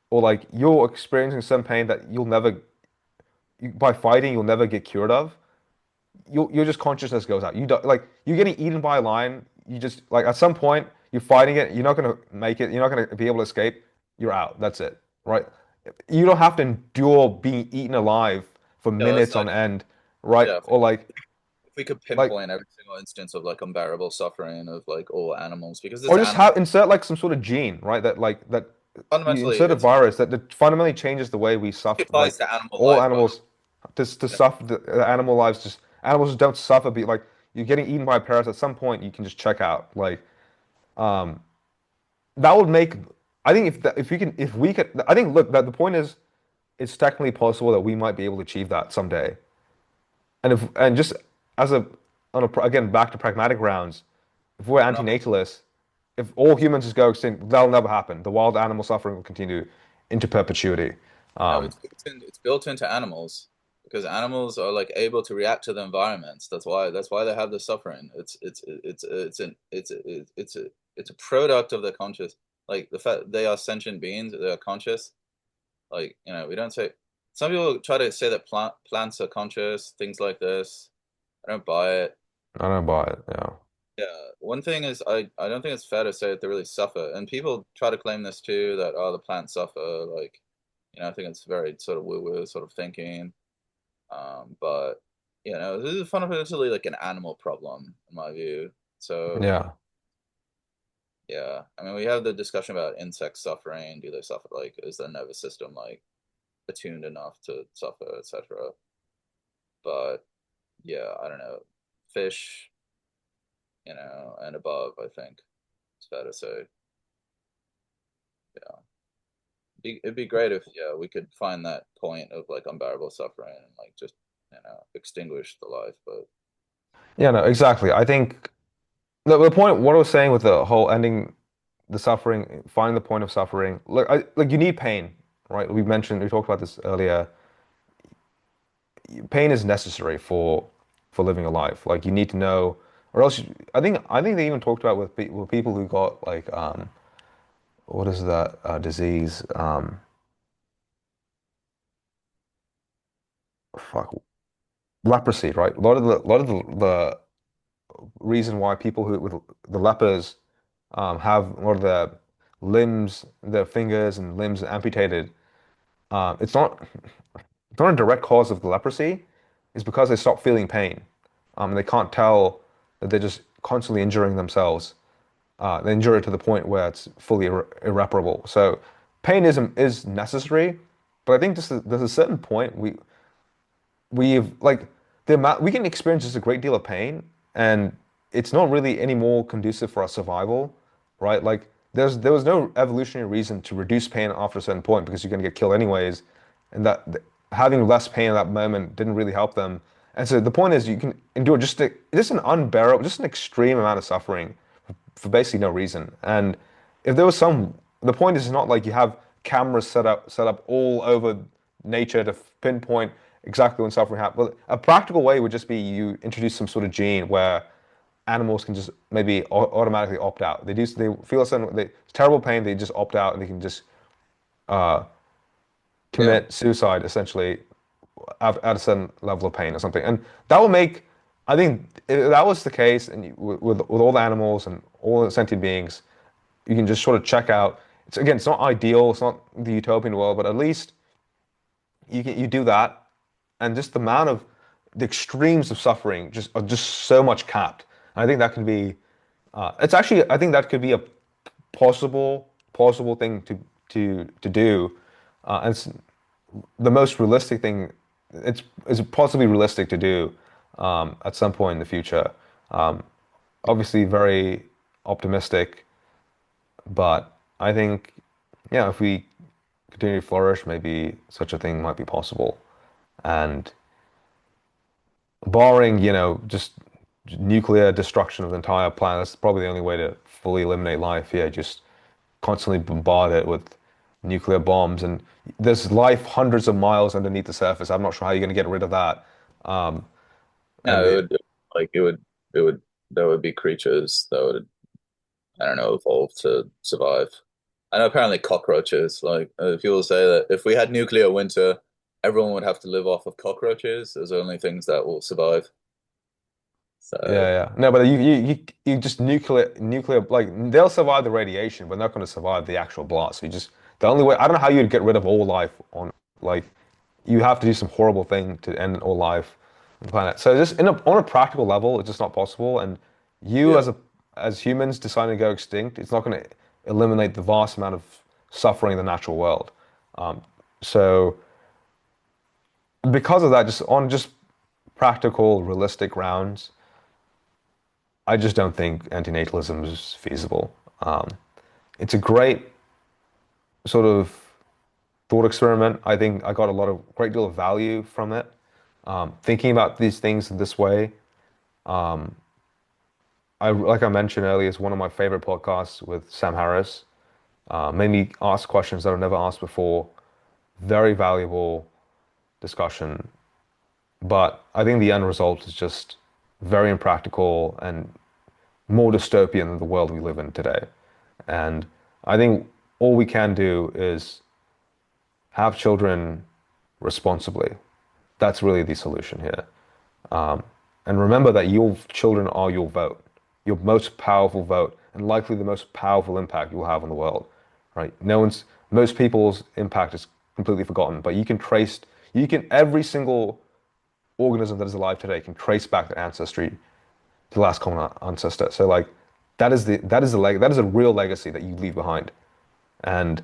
or like you're experiencing some pain that by fighting you'll never get cured of, your just consciousness goes out. You don't like you're getting eaten by a lion. You just like at some point you're fighting it. You're not gonna make it. You're not gonna be able to escape. You're out. That's it. Right? You don't have to endure being eaten alive for Yeah, that's minutes like, on end. Right? yeah. Or If we could like pinpoint every single instance of like unbearable suffering of like all animals, because there's or just animals. have insert like some sort of gene, right? That you Fundamentally, insert a virus that fundamentally changes the way we it suffer. applies Like to animal all life, but animals to suffer the animal lives just animals just don't suffer. Be like you're getting eaten by a parasite. At some point, you can just check out. Like that would make. I think if we could, I think look that the point is, it's technically possible that we might be able to achieve that someday. And just as a again back to pragmatic grounds, if we're we're not. anti-natalists, if all humans just go extinct, that'll never happen. The wild animal suffering will continue into perpetuity. No, Um, it's built into animals because animals are like able to react to the environments. That's why they have the suffering. It's a product of the conscious. Like the fact they are sentient beings, they are conscious. Like we don't say. Some people try to say that plants are conscious, things like this. I don't buy it. I don't buy it. Yeah, Yeah, one thing is I don't think it's fair to say that they really suffer, and people try to claim this too that the plants suffer. Like, I think it's very sort of woo-woo sort of thinking. But this is fundamentally like an animal problem in my view. So Yeah. yeah, I mean, we have the discussion about insects suffering. Do they suffer? Like, is their nervous system like attuned enough to suffer, etc. But yeah, I don't know. Fish, and above, I think it's fair to say. Yeah, it'd be great if we could find that point of like unbearable suffering and like just extinguish the life. But Yeah, no, exactly. I think the point, what I was saying with the whole ending the suffering, finding the point of suffering, like you need pain, right? We talked about this earlier. Pain is necessary for living a life. Like you need to know, or else I think they even talked about with people who got like what is that disease? Fuck, leprosy, right? A lot of the reason why people who with the lepers have a lot of their limbs, their fingers and limbs amputated. It's not a direct cause of the leprosy. It's because they stop feeling pain. They can't tell that they're just constantly injuring themselves. They injure it to the point where it's fully irreparable. So pain is necessary, but I think there's a certain point we've like the amount we can experience just a great deal of pain, and it's not really any more conducive for our survival, right? Like there was no evolutionary reason to reduce pain after a certain point because you're going to get killed anyways, and having less pain at that moment didn't really help them. And so the point is you can endure just an unbearable, just an extreme amount of suffering for basically no reason. And if there was the point is not like you have cameras set up all over nature to pinpoint exactly when suffering happens. Well, a practical way would just be you introduce some sort of gene where animals can just maybe automatically opt out. They feel terrible pain, they just opt out and they can just uh, yeah, commit suicide essentially at a certain level of pain or something. And that will make, I think, if that was the case, and with all the animals and all the sentient beings, you can just sort of check out. It's not ideal, it's not the utopian world, but at least you do that, and just the extremes of suffering just are just so much capped. And I think that can be, it's actually I think that could be a possible thing to do, and it's the most realistic thing. It's possibly realistic to do at some point in the future. Um, Obviously, very optimistic, but I think, yeah, if we continue to flourish, maybe such a thing might be possible. And barring, just nuclear destruction of the entire planet, that's probably the only way to fully eliminate life. Yeah, just constantly bombard it with nuclear bombs. And there's life hundreds of miles underneath the surface. I'm not sure how you're going to get rid of that. Um, and no, it would there would be creatures that would I don't know evolve to survive. I know apparently cockroaches. Like people say that if we had nuclear winter, everyone would have to live off of cockroaches as only things that will survive. So yeah, yeah. No, but you just nuclear like they'll survive the radiation, but not going to survive the actual blast. The only way I don't know how you'd get rid of all life on like you have to do some horrible thing to end all life on the planet. So just on a practical level, it's just not possible. And you yeah, as humans deciding to go extinct, it's not going to eliminate the vast amount of suffering in the natural world. Um, so because of that, just on just practical, realistic grounds, I just don't think antinatalism is feasible. It's a great sort of thought experiment. I think I got great deal of value from it. Thinking about these things in this way, like I mentioned earlier, it's one of my favorite podcasts with Sam Harris. Made me ask questions that I've never asked before. Very valuable discussion, but I think the end result is just very impractical and more dystopian than the world we live in today. And I think all we can do is have children responsibly. That's really the solution here. And remember that your children are your vote, your most powerful vote, and likely the most powerful impact you will have on the world, right? Most people's impact is completely forgotten, but every single organism that is alive today can trace back their ancestry to the last common ancestor. So like that is a real legacy that you leave behind. And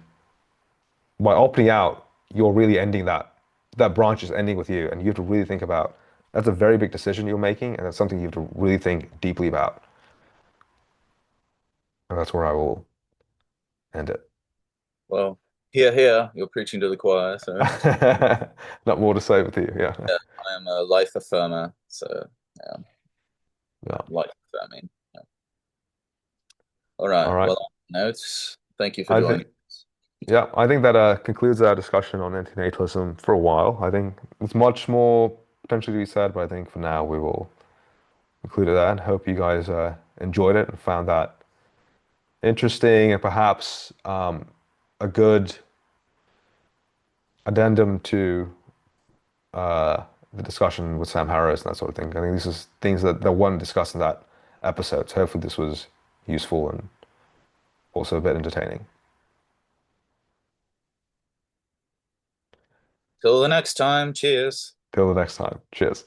by opting out, you're really ending that branch is ending with you, and you have to really think about that's a very big decision you're making, and that's something you have to really think deeply about. And that's where I will end it. Well, here, you're preaching to the choir. So Not more to say with you. Yeah. yeah, I am a life affirmer. So yeah, Yeah. life affirming. Yeah. All All right. right. Well, on that note, thank you for I think joining. Yeah, I think that concludes our discussion on anti-natalism for a while. I think there's much more potentially to be said, but I think for now we will conclude it there and hope you guys enjoyed it and found that interesting and perhaps a good addendum to the discussion with Sam Harris and that sort of thing. I think this is things that weren't discussed in that episode. So hopefully this was useful and also a bit entertaining. Till the next time. Cheers. Till the next time. Cheers.